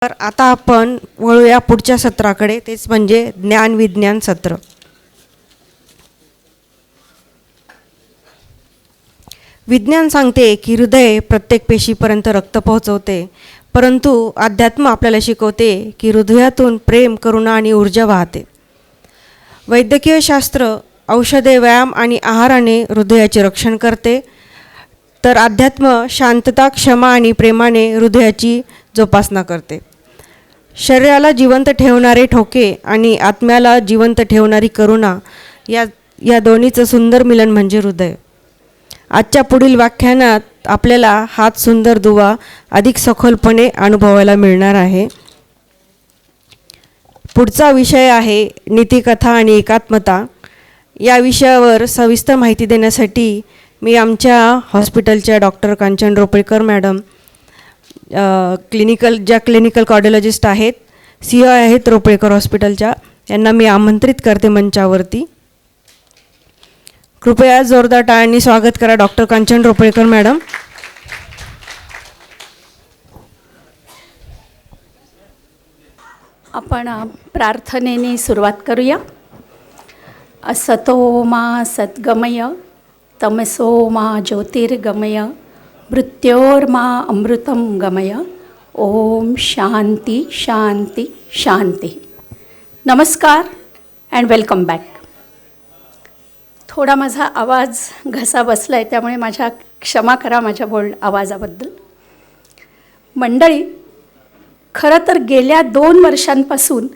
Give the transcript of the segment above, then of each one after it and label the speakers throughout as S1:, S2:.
S1: तर आता आपण वळूया पुढच्या सत्राकडे, तेच म्हणजे ज्ञान विज्ञान सत्र. विज्ञान सांगते की हृदय प्रत्येक पेशीपर्यंत रक्त पोहोचवते, परंतु अध्यात्म आपल्याला शिकवते की हृदयातून प्रेम, करुणा आणि ऊर्जा वाहते. वैद्यकीय शास्त्र औषधे, व्यायाम आणि आहाराने हृदयाचे रक्षण करते, तर अध्यात्म शांतता, क्षमा आणि प्रेमाने हृदयाची जोपासना करते. शरीराला जिवंत ठेवणारे ठोके आणि आत्म्याला जिवंत ठेवणारी करुणा या दोन्हीचं सुंदर मिलन म्हणजे हृदय. आजच्या पुढील व्याख्यानात आपल्याला हाच सुंदर दुवा अधिक सखोलपणे अनुभवायला मिळणार आहे. पुढचा विषय आहे नीतिकथा आणि एकात्मता. या विषयावर सविस्तर माहिती देण्यासाठी मी आमच्या हॉस्पिटलच्या doctor Kanchan Ropekar madam, clinical cardiologist आहेत, CEO आहेत रोपेकर हॉस्पिटलच्या, यांना मी आमंत्रित करते मंचावरती. कृपया जोरदार टाळ्यांनी स्वागत करा डॉक्टर कांचन रोपेकर मॅडम.
S2: आपण प्रार्थनेने सुरुवात करूया. असतो मा सद्गमय, तमसो मा ज्योतिर्गमय, मृत्योर्मा अमृतं गमय. ओम शांती शांती शांती. नमस्कार अँड वेलकम बॅक. थोडा माझा आवाज घसा बसला आहे, त्यामुळे क्षमा करा माझ्या आवाजाबद्दल. मंडळी, खरं तर गेल्या 2 वर्षांपासून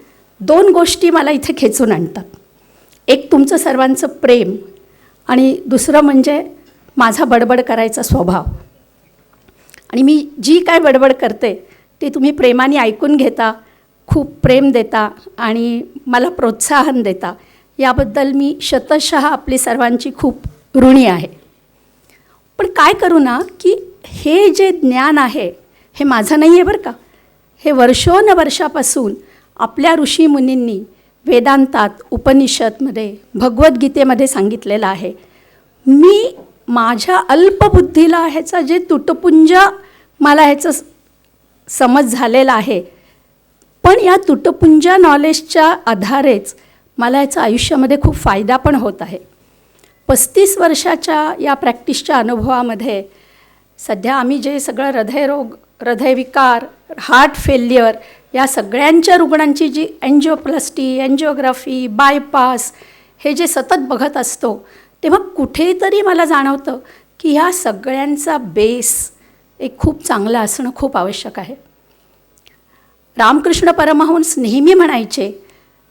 S2: 2 गोष्टी मला इथे खेचून आणतात. एक तुमचं सर्वांचं प्रेम आणि दुसरं म्हणजे माझा बडबड करायचा स्वभाव. आणि मी जी काय बडबड करते ती तुम्ही प्रेमाने ऐकून घेता, खूप प्रेम देता आणि मला प्रोत्साहन देता, याबद्दल मी शतशः आपली सर्वांची खूप ऋणी आहे. पण काय करू ना, की हे जे ज्ञान आहे हे माझं नाही आहे बरं का. हे वर्षापासून आपल्या ऋषीमुनींनी वेदांतात, उपनिषदमध्ये, भगवद्गीतेमध्ये सांगितलेलं आहे. मी माझ्या अल्पबुद्धीला ह्याचा जे तुटपुंज मला ह्याचं समज झालेला आहे, पण या तुटपुंज नॉलेजच्या आधारेच मला याचा आयुष्यामध्ये खूप फायदा पण होत आहे. 35 वर्षाच्या या प्रॅक्टिसच्या अनुभवामध्ये सध्या आम्ही जे सगळं हृदयरोग, हृदयविकार, हार्ट फेल्युअर या सगळ्यांच्या रुग्णांची जी एन्जिओप्लास्टी, एन्जिओग्राफी, बायपास हे जे सतत बघत असतो, तेव्हा कुठेतरी मला जाणवतं की ह्या सगळ्यांचा बेस एक खूप चांगला असणं खूप आवश्यक आहे. रामकृष्ण परमहंस नेहमी म्हणायचे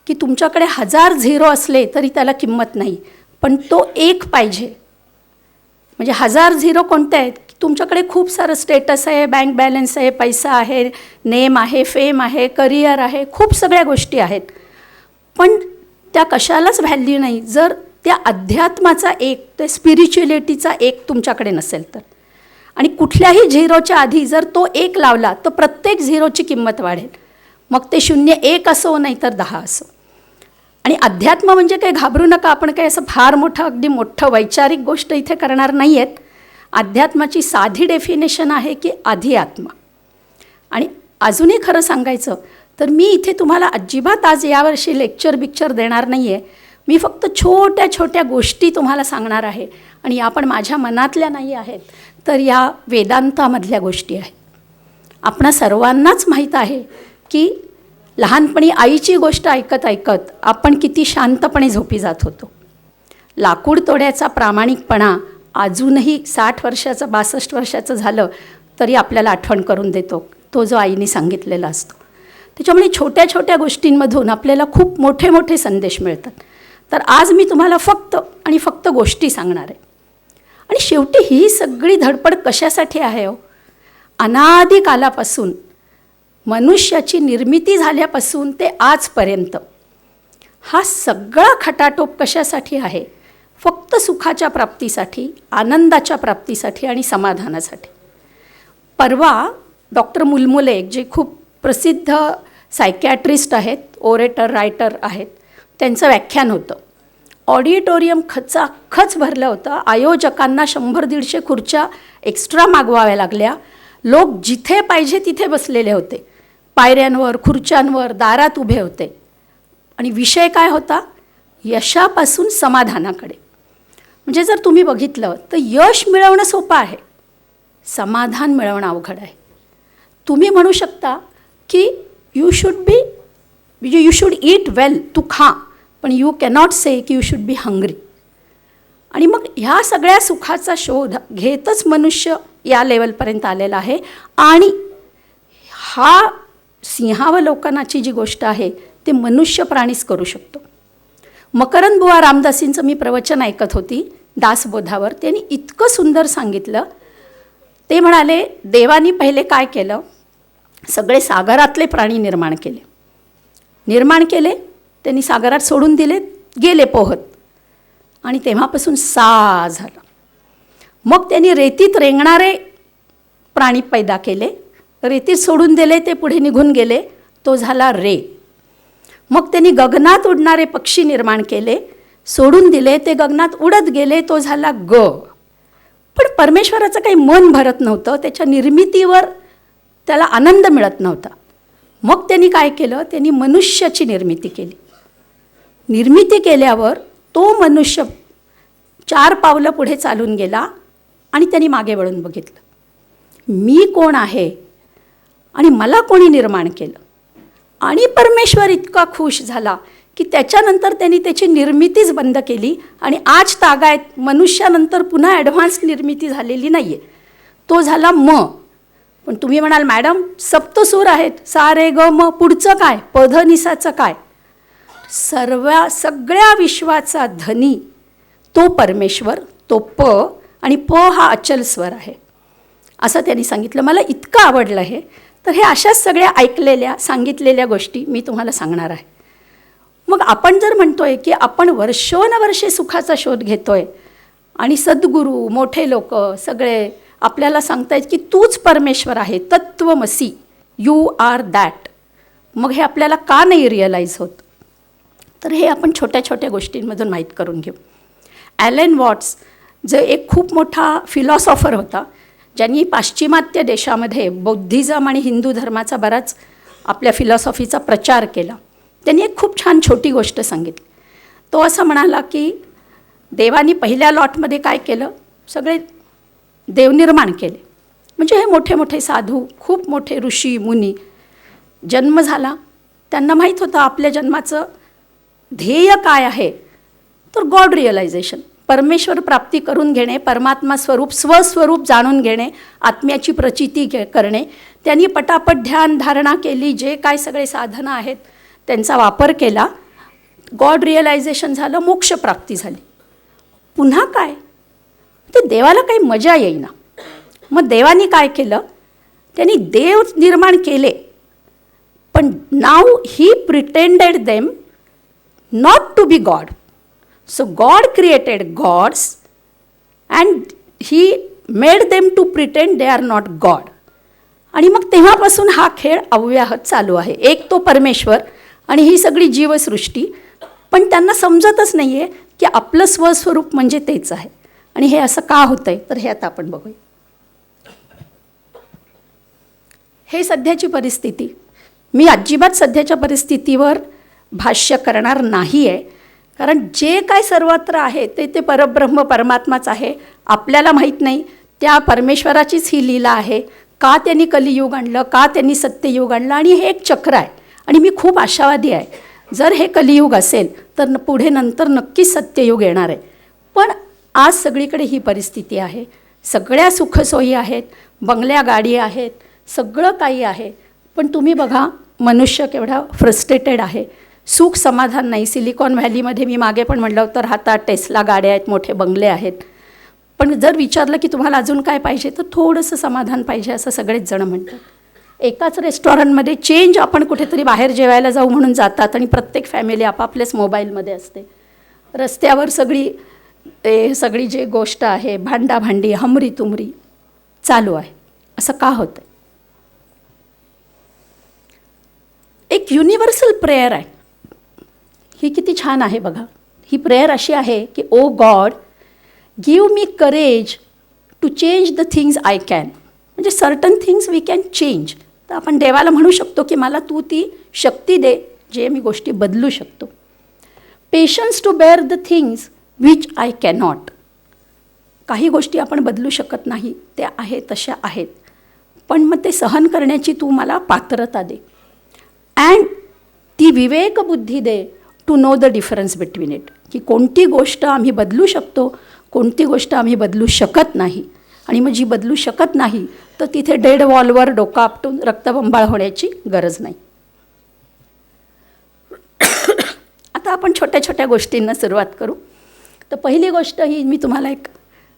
S2: की तुमच्याकडे 1000 झिरो असले तरी त्याला किंमत नाही, पण तो एक पाहिजे. म्हणजे 1000 झिरो कोणते आहेत? तुमच्याकडे खूप सारं स्टेटस आहे, बँक बॅलन्स आहे, पैसा आहे, नेम आहे, फेम आहे, करिअर आहे, खूप सगळ्या गोष्टी आहेत, पण त्या कशालाच व्हॅल्यू नाही जर त्या अध्यात्माचा एक, त्या स्पिरिच्युअलिटीचा एक तुमच्याकडे नसेल तर. आणि कुठल्याही झिरोच्या आधी जर तो एक लावला तर प्रत्येक झिरोची किंमत वाढेल, मग ते 0, 1 असो नाही तर 10 असो. आणि अध्यात्म म्हणजे काही घाबरू नका, आपण काही असं फार मोठं, अगदी मोठं वैचारिक गोष्ट इथे करणार नाही आहेत. अध्यात्माची साधी डेफिनेशन आहे की आधी आत्मा. आणि अजूनही खरं सांगायचं तर मी इथे तुम्हाला अजिबात आज यावर्षी लेक्चर देणार नाही आहे. मी फक्त छोट्या छोट्या गोष्टी तुम्हाला सांगणार आहे, आणि या पण माझ्या मनातल्या नाही आहेत, तर या वेदांतामधल्या गोष्टी आहेत. आपणा सर्वांनाच माहीत आहे की लहानपणी आईची गोष्ट ऐकत ऐकत आपण किती शांतपणे झोपी जात होतो. लाकूड तोड्याचा प्रामाणिकपणा अजूनही 60 वर्षाचं, 62 वर्षाचं झालं तरी आपल्याला आठवण करून देतो, तो जो आईने सांगितलेला असतो. त्याच्यामुळे छोट्या छोट्या गोष्टींमधून आपल्याला खूप मोठे मोठे संदेश मिळतात. तर आज मी तुम्हाला फक्त गोष्टी सांगणार आहे. आणि शेवटी ही सगळी धडपड कशासाठी आहे हो? अनादी कालापासून, मनुष्याची निर्मिती झाल्यापासून ते आजपर्यंत हा सगळा खटाटोप कशासाठी आहे? फक्त सुखाच्या प्राप्तीसाठी, आनंदाच्या प्राप्तीसाठी आणि समाधानासाठी. परवा डॉक्टर मुलमुले, जे खूप प्रसिद्ध सायकॅट्रिस्ट आहेत, ओरेटर, रायटर आहेत, त्यांचं व्याख्यान होतं. ऑडिटोरियम खचाखच भरलं होतं. आयोजकांना 100-150 खुर्च्या एक्स्ट्रा मागवाव्या लागल्या. लोक जिथे पाहिजे तिथे बसलेले होते. पायऱ्यांवर, खुर्च्यांवर, दारात उभे होते. आणि विषय काय होता? यशापासून समाधानाकडे. म्हणजे जर तुम्ही बघितलं तर यश मिळवणं सोपं आहे, समाधान मिळवणं अवघड आहे. तुम्ही म्हणू शकता की यू शुड ईट वेल, तू खा, पण यू कॅनॉट से की यू शुड बी हंग्री. आणि मग ह्या सगळ्या सुखाचा शोध घेतच मनुष्य या लेवलपर्यंत आलेला आहे. आणि हा सिंहावलोकनाची जी गोष्ट आहे ते मनुष्य प्राणीच करू शकतो. मकरंद बुवा रामदासींचं मी प्रवचन ऐकत होती दासबोधावर. त्यांनी इतकं सुंदर सांगितलं. ते म्हणाले, देवानी पहिले काय केलं? सगळे सागरातले प्राणी निर्माण केले. त्यांनी सागरात सोडून दिले, गेले पोहत. आणि तेव्हापासून सा झाला. मग त्यांनी रेतीत रेंगणारे प्राणी पैदा केले, रेतीत सोडून दिले, ते पुढे निघून गेले, तो झाला रे. मग त्यांनी गगनात उडणारे पक्षी निर्माण केले, सोडून दिले, ते गगनात उडत गेले, तो झाला ग. पण परमेश्वराचं काही मन भरत नव्हतं, त्याच्या निर्मितीवर त्याला आनंद मिळत नव्हता. मग त्यांनी काय केलं? त्यांनी मनुष्याची निर्मिती केली. निर्मिती केल्यावर तो मनुष्य 4 पावलं पुढे चालून गेला आणि त्यांनी मागे वळून बघितलं, मी कोण आहे आणि मला कोणी निर्माण केलं. आणि परमेश्वर इतका खुश झाला की त्याच्यानंतर त्यांनी त्याची निर्मितीच बंद केली. आणि आज तागायत मनुष्यानंतर पुन्हा ॲडव्हान्स निर्मिती झालेली नाही आहे, तो झाला म. पण तुम्ही म्हणाल, मॅडम सप्तसूर आहेत, सा रे ग म, पुढचं काय? पध निसाचं काय? सगळ्या विश्वाचा धनी तो परमेश्वर, तो प. आणि प हा अचल स्वर आहे, असं त्यांनी सांगितलं. मला इतकं आवडलं हे. तर हे अशाच सगळ्या ऐकलेल्या सांगितलेल्या गोष्टी मी तुम्हाला सांगणार आहे. मग आपण जर म्हणतोय की आपण वर्षोनवर्षे सुखाचा शोध घेतोय आणि सद्गुरू मोठे लोक सगळे आपल्याला सांगतायत की तूच परमेश्वर आहे, तत्वमसी, यू आर दॅट, मग हे आपल्याला का नाही रिअलाईज होत? तर हे आपण छोट्या छोट्या गोष्टींमधून माहीत करून घेऊ. ॲलन वॉट्स जो एक खूप मोठा फिलॉसॉफर होता, ज्यांनी पाश्चिमात्य देशामध्ये बौद्धिझम आणि हिंदू धर्माचा बराच आपल्या फिलॉसॉफीचा प्रचार केला, त्यांनी एक खूप छान छोटी गोष्ट सांगितली. तो असं म्हणाला की देवानी पहिल्या लॉटमध्ये काय केलं? सगळे देव निर्माण केले. म्हणजे हे मोठे मोठे साधू, खूप मोठे ऋषी मुनी. जन्म झाला, त्यांना माहीत होतं आपल्या जन्माचं ध्येय काय आहे, तर गॉड रिअलायझेशन, परमेश्वर प्राप्ती करून घेणे, परमात्मा स्वरूप स्वस्वरूप जाणून घेणे, आत्म्याची प्रचिती करणे. त्यांनी पटापट ध्यान धारणा केली, जे काय सगळे साधनं आहेत त्यांचा वापर केला, गॉड रिअलायझेशन झालं, मोक्षप्राप्ती झाली. पुन्हा काय? ते देवाला काही मजा येईना. मग देवानी काय केलं? त्यांनी देव निर्माण केले, पण नाव ही pretended them not to be god. So God created gods and he made them to pretend they are not God. आणि मग तेव्हापासून हा खेळ अव्याहत चालू आहे. एक तो परमेश्वर आणि ही सगळी जीवसृष्टी, पण त्यांना समजतच नाही आहे की आपलं स्वस्वरूप म्हणजे तेच आहे. आणि हे असं का होतं आहे, तर हे आता आपण बघूया. हे सध्याची परिस्थिती. मी अजिबात सध्याच्या परिस्थितीवर भाष्य करणार नाही आहे, कारण जे काय सर्वत्र आहे ते परब्रह्म परमात्माच आहे. आपल्याला माहीत नाही, त्या परमेश्वराचीच ही लीला आहे. का त्यांनी कलियुग आणलं, का त्यांनी सत्ययुग आणलं, आणि हे एक चक्र आहे. आणि मी खूप आशावादी आहे, जर हे कलियुग असेल तर पुढे नंतर नक्कीच सत्ययुग येणार आहे. पण आज सगळीकडे ही परिस्थिती आहे. सगळ्या सुखसोयी आहेत, बंगल्या गाडी आहेत, सगळं काही आहे, पण तुम्ही बघा मनुष्य केवढा फ्रस्ट्रेटेड आहे. सुख समाधान नाही. सिलिकॉन व्हॅलीमध्ये मी मागे पण म्हटलं होतं, राहतात, टेस्ला गाड्या आहेत, मोठे बंगले आहेत, पण जर विचारलं की तुम्हाला अजून काय पाहिजे, तर थोडंसं समाधान पाहिजे असं सगळेच जण म्हणतात. एकाच रेस्टॉरंटमध्ये चेंज आपण कुठेतरी बाहेर जेवायला जाऊ म्हणून जातात आणि प्रत्येक फॅमिली आपापल्याच मोबाईलमध्ये असते. रस्त्यावर सगळी जी गोष्ट आहे, भांडाभांडी, हमरी तुमरी चालू आहे. असं का होतं? एक युनिव्हर्सल प्रेयर आहे. ही किती छान आहे बघा. ही प्रेयर अशी आहे की O God, give me courage to change the things I can. म्हणजे certain things we can change, तर आपण देवाला म्हणू शकतो की मला तू ती शक्ती दे जे मी गोष्टी बदलू शकतो. Patience to bear the things which I cannot. काही गोष्टी आपण बदलू शकत नाही, त्या आहे तशा आहेत, पण मग ते सहन करण्याची तू मला पात्रता दे. अँड ती विवेकबुद्धी दे to know the difference between it, की कोणती गोष्ट आम्ही बदलू शकतो, कोणती गोष्ट आम्ही बदलू शकत नाही. आणि मग जी बदलू शकत नाही तर तिथे डेड वॉलवर डोकं आपटून रक्तबंबाळ होण्याची गरज नाही. आता आपण छोट्या छोट्या गोष्टींना सुरुवात करू. तर पहिली गोष्ट ही मी तुम्हाला एक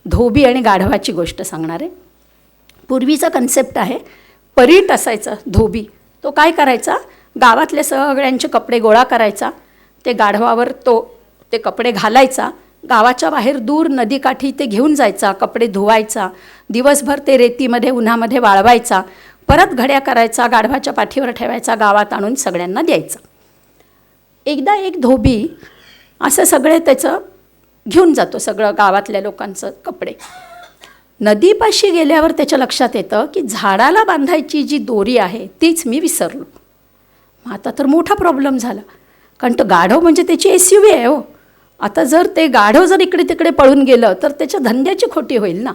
S2: धोबी आणि गाढवाची गोष्ट सांगणार आहे. पूर्वीचा कन्सेप्ट आहे, परीट असायचा धोबी, तो काय करायचा, गावातले सगळ्यांचे कपडे गोळा करायचा, ते गाढवावर ते कपडे घालायचा, गावाच्या बाहेर दूर नदीकाठी ते घेऊन जायचा, कपडे धुवायचा, दिवसभर ते रेतीमध्ये उन्हामध्ये वाळवायचा, परत घड्या करायचा, गाढवाच्या पाठीवर ठेवायचा, गावात आणून सगळ्यांना द्यायचा. एकदा एक धोबी असं सगळे त्याचं घेऊन जातो, सगळं गावातल्या लोकांचं कपडे. नदीपाशी गेल्यावर त्याच्या लक्षात येतं की झाडाला बांधायची जी दोरी आहे तीच मी विसरलो. मग आता तर मोठा प्रॉब्लेम झाला, कारण तो गाढव म्हणजे त्याची SUV आहे हो. आता जर ते गाढव जर इकडे तिकडे पळून गेलं तर त्याच्या धंद्याची खोटी होईल ना.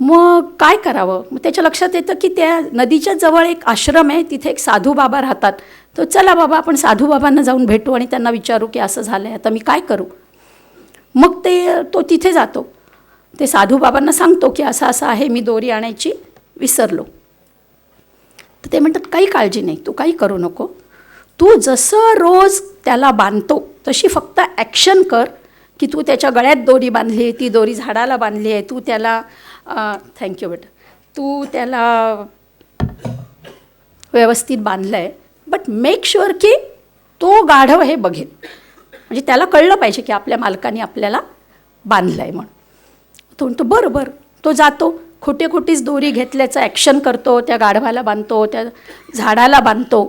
S2: मग काय करावं. मग त्याच्या लक्षात येतं की त्या नदीच्या जवळ एक आश्रम आहे, तिथे एक साधू बाबा राहतात. तो चला बाबा आपण साधू बाबांना जाऊन भेटू आणि त्यांना विचारू की असं झालं आहे, आता मी काय करू. मग तो तिथे जातो, ते साधू बाबांना सांगतो की असं असं आहे, मी दोरी आणायची विसरलो. तर ते म्हणतात काही काळजी नाही, तू काही करू नको, तू जसं रोज त्याला बांधतो तशी फक्त ॲक्शन कर की तू त्याच्या गळ्यात दोरी बांधली आहे, ती दोरी झाडाला बांधली आहे, तू त्याला थँक्यू बेटा, तू त्याला व्यवस्थित बांधलं आहे, बट मेक शुअर की तो गाढव हे बघेल, म्हणजे त्याला कळलं पाहिजे की आपल्या मालकाने आपल्याला बांधलं आहे म्हणून. तो म्हणतो बरं बरं. तो जातो, खोटी खोटीच दोरी घेतल्याचं ॲक्शन करतो, त्या गाढवाला बांधतो, त्या झाडाला बांधतो.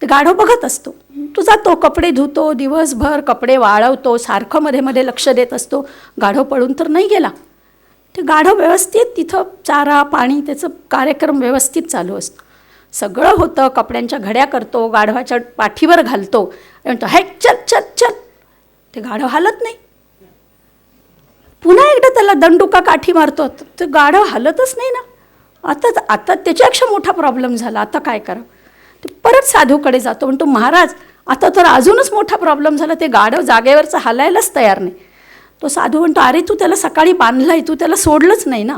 S2: ते गाढव बघत असतो. तो जातो, कपडे धुतो, दिवसभर कपडे वाळवतो, सारखं मध्ये मध्ये लक्ष देत असतो. गाढव पळून तर नाही गेला. ते गाढव व्यवस्थित तिथं चारा पाणी त्याचं कार्यक्रम व्यवस्थित चालू असतो. सगळं होतं, कपड्यांच्या घड्या करतो, गाढवाच्या पाठीवर घालतो, म्हणतो हे चल चल चल. ते गाढव हालत नाही. पुन्हा एकदा त्याला दंडुका काठी मारतो, ते गाढव हालतच नाही ना. आता त्याच्यापेक्षा मोठा प्रॉब्लेम झाला, आता काय करावं. ते परत साधूकडे जातो, म्हणतो महाराज आता तर अजूनच मोठा प्रॉब्लेम झाला, ते गाढव जागेवरचं हालायलाच तयार नाही. तो साधू म्हणतो अरे तू त्याला सकाळी बांधलाय, तू त्याला सोडलंच नाही ना,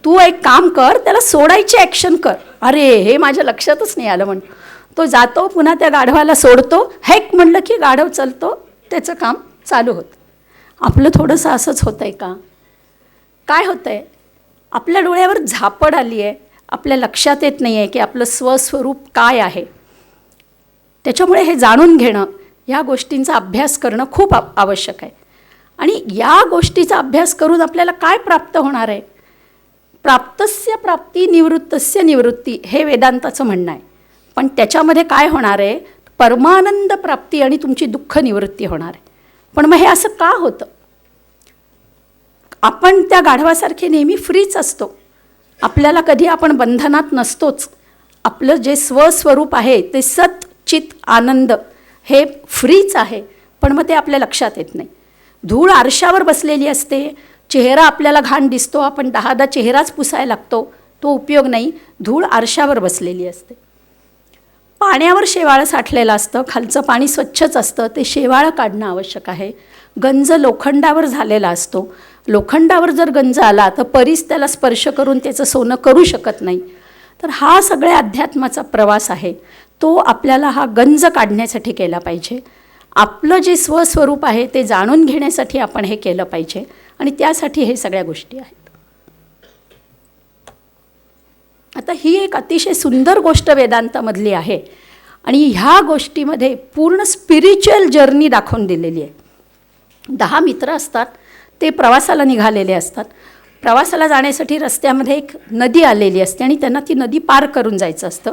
S2: तू एक काम कर, त्याला सोडायची ॲक्शन कर. अरे हे माझ्या लक्षातच नाही आलं म्हणतो. तो जातो, पुन्हा त्या गाढवाला सोडतो, हेक म्हणलं की गाढव चलतो, त्याचं काम चालू होतं. आपलं थोडंसं असंच होतं आहे का. काय होतं आहे, आपल्या डोळ्यावर झापड आली आहे, आपल्या लक्षात येत नाही आहे की आपलं स्वस्वरूप काय आहे. त्याच्यामुळे हे जाणून घेणं, ह्या गोष्टींचा अभ्यास करणं खूप आवश्यक आहे. आणि या गोष्टीचा अभ्यास करून आपल्याला काय प्राप्त होणार आहे. प्राप्तस्य प्राप्ती निवृत्तस्य निवृत्ती हे वेदांताचं म्हणणं आहे. पण त्याच्यामध्ये काय होणार आहे, परमानंद प्राप्ती आणि तुमची दुःख निवृत्ती होणार आहे. पण मग हे असं का होतं. आपण त्या गाढवासारखे नेहमी फ्रीच असतो, आपल्याला कधी आपण बंधनात नसतोच. आपलं जे स्वस्वरूप आहे ते सत चित आनंद हे फ्रीच आहे, पण मग ते आपल्या लक्षात येत नाही. धूळ आरशावर बसलेली असते, चेहरा आपल्याला घाण दिसतो, आपण 10दा चेहराच पुसायला लागतो, तो उपयोग नाही. धूळ आरशावर बसलेली असते. पाण्यावर शेवाळं साठलेलं असतं, खालचं पाणी स्वच्छच असतं, ते शेवाळं काढणं आवश्यक आहे. गंज लोखंडावर झालेला असतो, लोखंडावर जर गंज आला तर परीस त्याला स्पर्श करून त्याचं सोनं करू शकत नाही. तर हा सगळ्या अध्यात्माचा प्रवास आहे, तो आपल्याला हा गंज काढण्यासाठी केला पाहिजे. आपलं जे स्वस्वरूप आहे ते जाणून घेण्यासाठी आपण हे केलं पाहिजे, आणि त्यासाठी हे सगळ्या गोष्टी आहेत. आता ही एक अतिशय सुंदर गोष्ट वेदांतामधली आहे, आणि ह्या गोष्टीमध्ये पूर्ण स्पिरिच्युअल जर्नी दाखवून दिलेली आहे. 10 मित्र असतात, ते प्रवासाला निघालेले असतात. प्रवासाला जाण्यासाठी रस्त्यामध्ये एक नदी आलेली असते आणि त्यांना ती नदी पार करून जायचं असतं.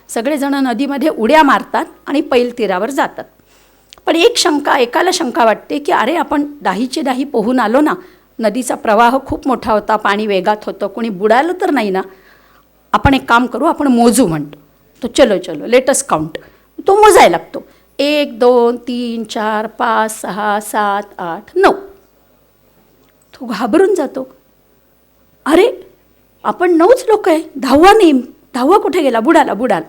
S2: सगळेजण नदीमध्ये उड्या मारतात आणि पैल तीरावर जातात. पण एकाला शंका वाटते की अरे आपण 10चे 10 पोहून आलो ना, नदीचा प्रवाह खूप मोठा होता, पाणी वेगात होतं, कोणी बुडालं तर नाही ना. आपण एक काम करू, आपण मोजू म्हणतो. तो चलो चलो लेटस काउंट. तो मोजायला लागतो. 1 2 3 4 5 6 7 8 9. तो घाबरून जातो. अरे आपण 9च लोक आहे, 10वा नाही, 10वा कुठे गेला, बुडाला बुडाला.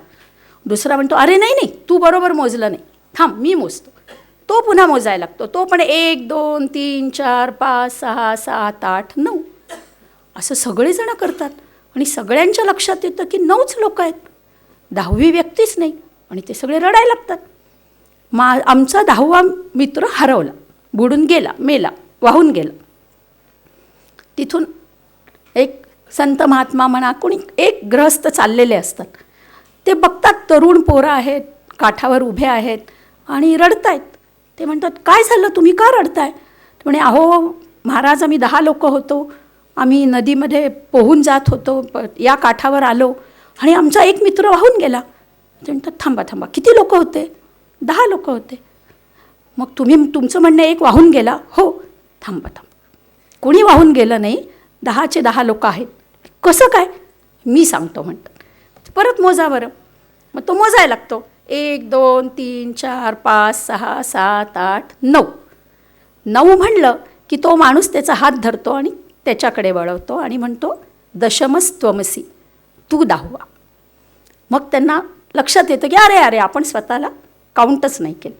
S2: दुसरा म्हणतो अरे नाही नाही तू बरोबर मोजलं नाही, थांब मी मोजतो. तो पुन्हा मोजायला लागतो. तो पण 1 2 3 4 5 6 7 8 9 असं सगळेजण करतात. आणि सगळ्यांच्या लक्षात येतं की 9च लोक आहेत, 10वी व्यक्तीच नाही. आणि ते सगळे रडायला लागतात. आमचा 10वा मित्र हरवला, बुडून गेला, मेला, वाहून गेला. तिथून एक संत महात्मा म्हणा कोणी एक गृहस्थ चाललेले असतात. ते बघतात तरुण पोरं आहेत, काठावर उभे आहेत आणि रडतायत. ते म्हणतात काय झालं, तुम्ही का रडताय? म्हणे अहो महाराज आम्ही 10 लोक होतो, आम्ही नदीमध्ये पोहून जात होतो, या काठावर आलो आणि आमचा एक मित्र वाहून गेला. ते म्हणतात थांबा थांबा, किती लोक होते? 10 लोक होते. मग तुमचं म्हणणं एक वाहून गेला? हो. थांबा थांबा, कोणी वाहून गेलं नाही, 10चे 10 लोक आहेत. कसं काय? मी सांगतो म्हणतात. परत मोजा बरं. मग तो मोजायला लागतो. 1 2 3 4 5 6 7 8 9. 9 म्हणलं की तो माणूस त्याचा हात धरतो आणि त्याच्याकडे वळवतो आणि म्हणतो दशमस्त्वमसी, तू 10वा. मग त्यांना लक्षात येतं की अरे अरे आपण स्वतःला काउंटच नाही केलं.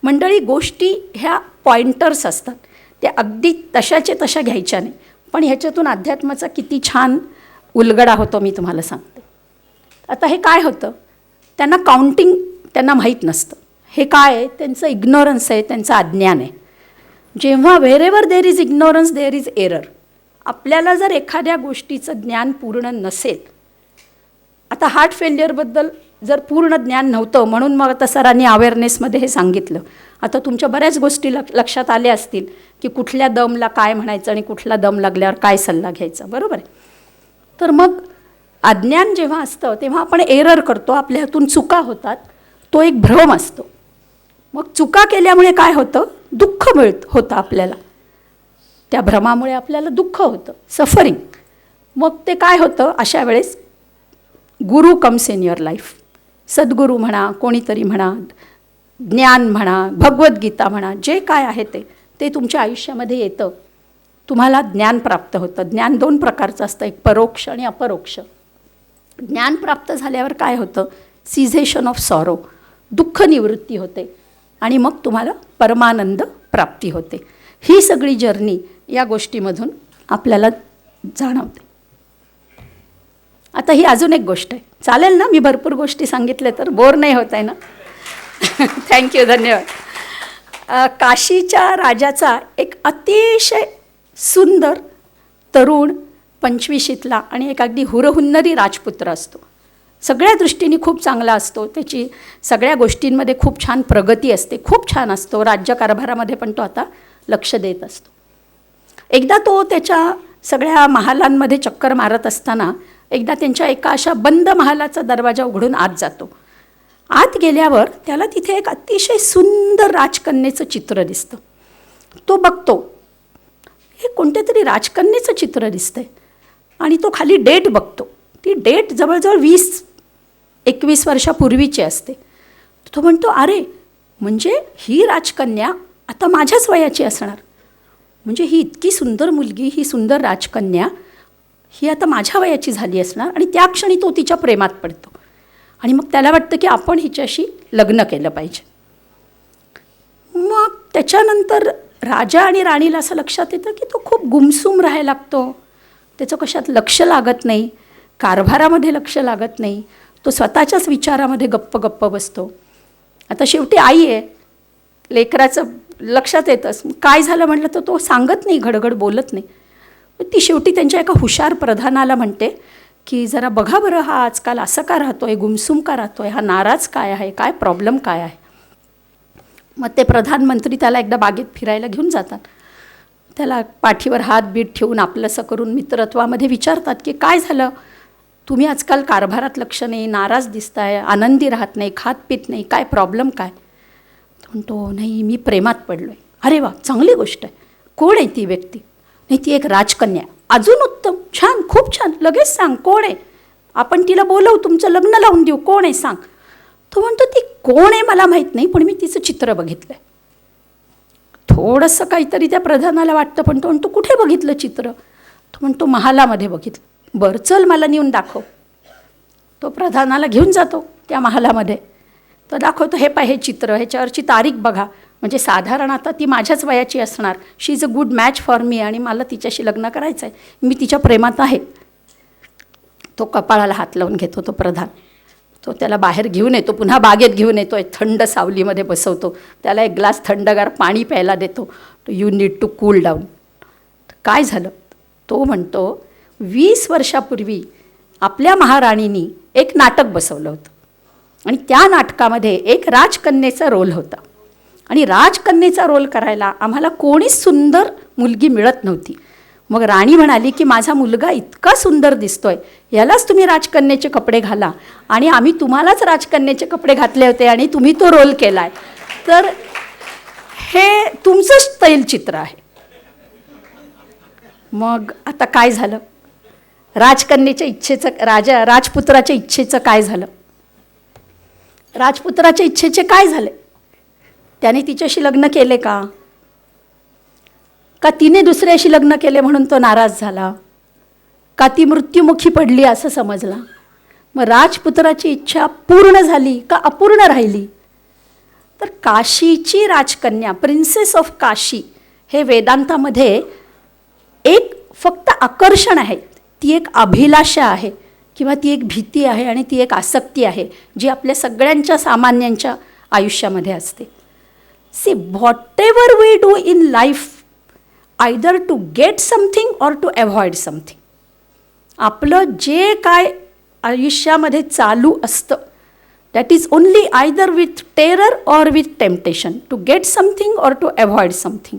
S2: मंडळी गोष्टी ह्या पॉइंटर्स असतात, त्या अगदी तशाचे तशा घ्यायच्या नाही. पण ह्याच्यातून अध्यात्माचा किती छान उलगडा होतो मी तुम्हाला सांगते. आता हे काय होतं, त्यांना काउंटिंग त्यांना माहीत नसतं. हे काय आहे, त्यांचं इग्नोरन्स आहे, त्यांचं अज्ञान आहे. जेव्हा wherever there is ignorance there is error. आपल्याला जर एखाद्या गोष्टीचं ज्ञान पूर्ण नसेल, आता हार्ट फेल्युअरबद्दल जर पूर्ण ज्ञान नव्हतं म्हणून मग आता सरांनी अवेअरनेसमध्ये हे सांगितलं. आता तुमच्या बऱ्याच गोष्टी लक्षात आल्या असतील की कुठल्या दमला काय म्हणायचं आणि कुठला दम लागल्यावर काय सल्ला घ्यायचा, बरोबर आहे. तर मग अज्ञान जेव्हा असतं तेव्हा आपण एरर करतो, आपल्या हातून चुका होतात, तो एक भ्रम असतो. मग चुका केल्यामुळे काय होतं, दुःख होतं आपल्याला. त्या भ्रमामुळे आपल्याला दुःख होतं, सफरिंग. मग ते काय होतं, अशा वेळेस गुरु कम्स इन युअर लाईफ. सद्गुरू म्हणा, कोणीतरी म्हणा, ज्ञान म्हणा, भगवद्गीता म्हणा, जे काय आहे ते तुमच्या आयुष्यामध्ये येतं. तुम्हाला ज्ञान प्राप्त होतं. ज्ञान 2 प्रकारचं असतं, एक परोक्ष आणि अपरोक्ष. ज्ञान प्राप्त झाल्यावर काय होतं, सिझेशन ऑफ सॉरो, दुःख निवृत्ती होते आणि मग तुम्हाला परमानंद प्राप्ती होते. ही सगळी जर्नी या गोष्टीमधून आपल्याला जाणवते. आता ही अजून एक गोष्ट आहे, चालेल ना? मी भरपूर गोष्टी सांगितल्या तर बोर नाही होत आहे ना? थँक्यू, धन्यवाद. काशीच्या राजाचा एक अतिशय सुंदर तरुण 25शीतला आणि एक अगदी हुरहुन्नरी राजपुत्र असतो. सगळ्या दृष्टीने खूप चांगला असतो, त्याची सगळ्या गोष्टींमध्ये खूप छान प्रगती असते, खूप छान असतो. राज्यकारभारामध्ये पण तो आता लक्ष देत असतो. एकदा तो त्याच्या सगळ्या महालांमध्ये चक्कर मारत असताना एकदा त्यांच्या एका अशा बंद महालाचा दरवाजा उघडून आत जातो. आत गेल्यावर त्याला तिथे एक अतिशय सुंदर राजकन्येचं चित्र दिसतं. तो बघतो, हे कोणत्या तरी राजकन्येचं चित्र दिसतंय आणि तो खाली डेट बघतो. ती डेट जवळजवळ 20-21 वर्षापूर्वीची असते. तो म्हणतो अरे, म्हणजे ही राजकन्या आता माझ्याच वयाची असणार. म्हणजे ही इतकी सुंदर मुलगी, ही सुंदर राजकन्या ही आता माझ्या वयाची झाली असणार. आणि त्या क्षणी तो तिच्या प्रेमात पडतो आणि मग त्याला वाटतं की आपण हिच्याशी लग्न केलं पाहिजे. मग त्याच्यानंतर राजा आणि राणीला असं लक्षात येतं की तो खूप गुमसुम राहायला लागतो, त्याचं कशात लक्ष लागत नाही, कारभारामध्ये लक्ष लागत नाही, तो स्वतःच्याच विचारामध्ये गप्प गप्प बसतो. आता शेवटी आई आहे, लेकराचं लक्षात येतंच. काय झालं म्हटलं तर तो सांगत नाही, घडघड बोलत नाही. ती शेवटी त्यांच्या एका हुशार प्रधानाला म्हणते की जरा बघा बरं, हा आजकाल असं का राहतोय, गुमसुम का राहतोय, हा नाराज काय आहे, काय प्रॉब्लेम काय आहे. मग ते प्रधानमंत्री त्याला एकदा बागेत फिरायला घेऊन जातात. त्याला पाठीवर हात बीट ठेवून आपलंसं करून मित्रत्वामध्ये विचारतात की काय झालं, तुम्ही आजकाल कारभारात लक्ष नाही, नाराज दिसताय, आनंदी राहत नाही, खात पित नाही, काय प्रॉब्लेम काय. तो म्हणतो नाही, मी प्रेमात पडलो आहे. अरे वा, चांगली गोष्ट आहे. कोण आहे ती व्यक्ती? नाही, ती एक राजकन्या. अजून उत्तम, छान, खूप छान, लगेच सांग कोण आहे. आपण तिला बोलवू, तुमचं लग्न लावून देऊ, कोण आहे सांग. तो म्हणतो ती कोण आहे मला माहीत नाही, पण मी तिचं चित्र बघितलं आहे. थोडंसं काहीतरी त्या प्रधानाला वाटतं, पण तो म्हणतो कुठे बघितलं चित्र. तो म्हणतो महालामध्ये बघितलं. बरं चल मला नेऊन दाखव. तो प्रधानाला घेऊन जातो त्या महालामध्ये. तो दाखवतो, हे हे चित्र, ह्याच्यावरची तारीख बघा, म्हणजे साधारण आता ती माझ्याच वयाची असणार. She is a good match for me, आणि मला तिच्याशी लग्न करायचं आहे, मी तिच्या प्रेमात आहे. तो कपाळाला हात लावून घेतो तो प्रधान. तो त्याला बाहेर घेऊन येतो, पुन्हा बागेत घेऊन येतो, थंड सावलीमध्ये बसवतो, त्याला एक ग्लास थंडगार पाणी प्यायला देतो. You need to cool down. काय झालं. तो म्हणतो 20 वर्षापूर्वी आपल्या महाराणींनी एक नाटक बसवलं होतं, आणि त्या नाटकामध्ये एक राजकन्येचा रोल होता, आणि राजकन्येचा रोल करायला आम्हाला कोणीच सुंदर मुलगी मिळत नव्हती. मग राणी म्हणाली की माझा मुलगा इतका सुंदर दिसतोय, यालाच तुम्ही राजकन्येचे कपडे घाला, आणि आम्ही तुम्हालाच राजकन्येचे कपडे घातले होते आणि तुम्ही तो रोल केला आहे, तर हे तुमचंच तैलचित्र आहे. मग आता काय झालं. राजकन्येच्या इच्छेचं, राजपुत्राच्या इच्छेचं काय झालं. राजपुत्राच्या इच्छेचे काय झाले. त्याने तिच्याशी लग्न केले का तिने दुसऱ्याशी लग्न केले म्हणून तो नाराज झाला, का ती मृत्युमुखी पडली असं समजला. मग राजपुत्राची इच्छा पूर्ण झाली का अपूर्ण राहिली. तर काशीची राजकन्या, प्रिन्सेस ऑफ काशी, हे वेदांतामध्ये एक फक्त आकर्षण आहे, ती एक अभिलाषा आहे, किंवा ती एक भीती आहे, आणि ती एक आसक्ती आहे जी आपल्या सगळ्यांच्या सामान्यांच्या आयुष्यामध्ये असते. See whatever we do in life, either to get something or to avoid something. आपलं जे काय आयुष्यामध्ये चालू असतं, that is only either with terror or with temptation, to get something or to avoid something,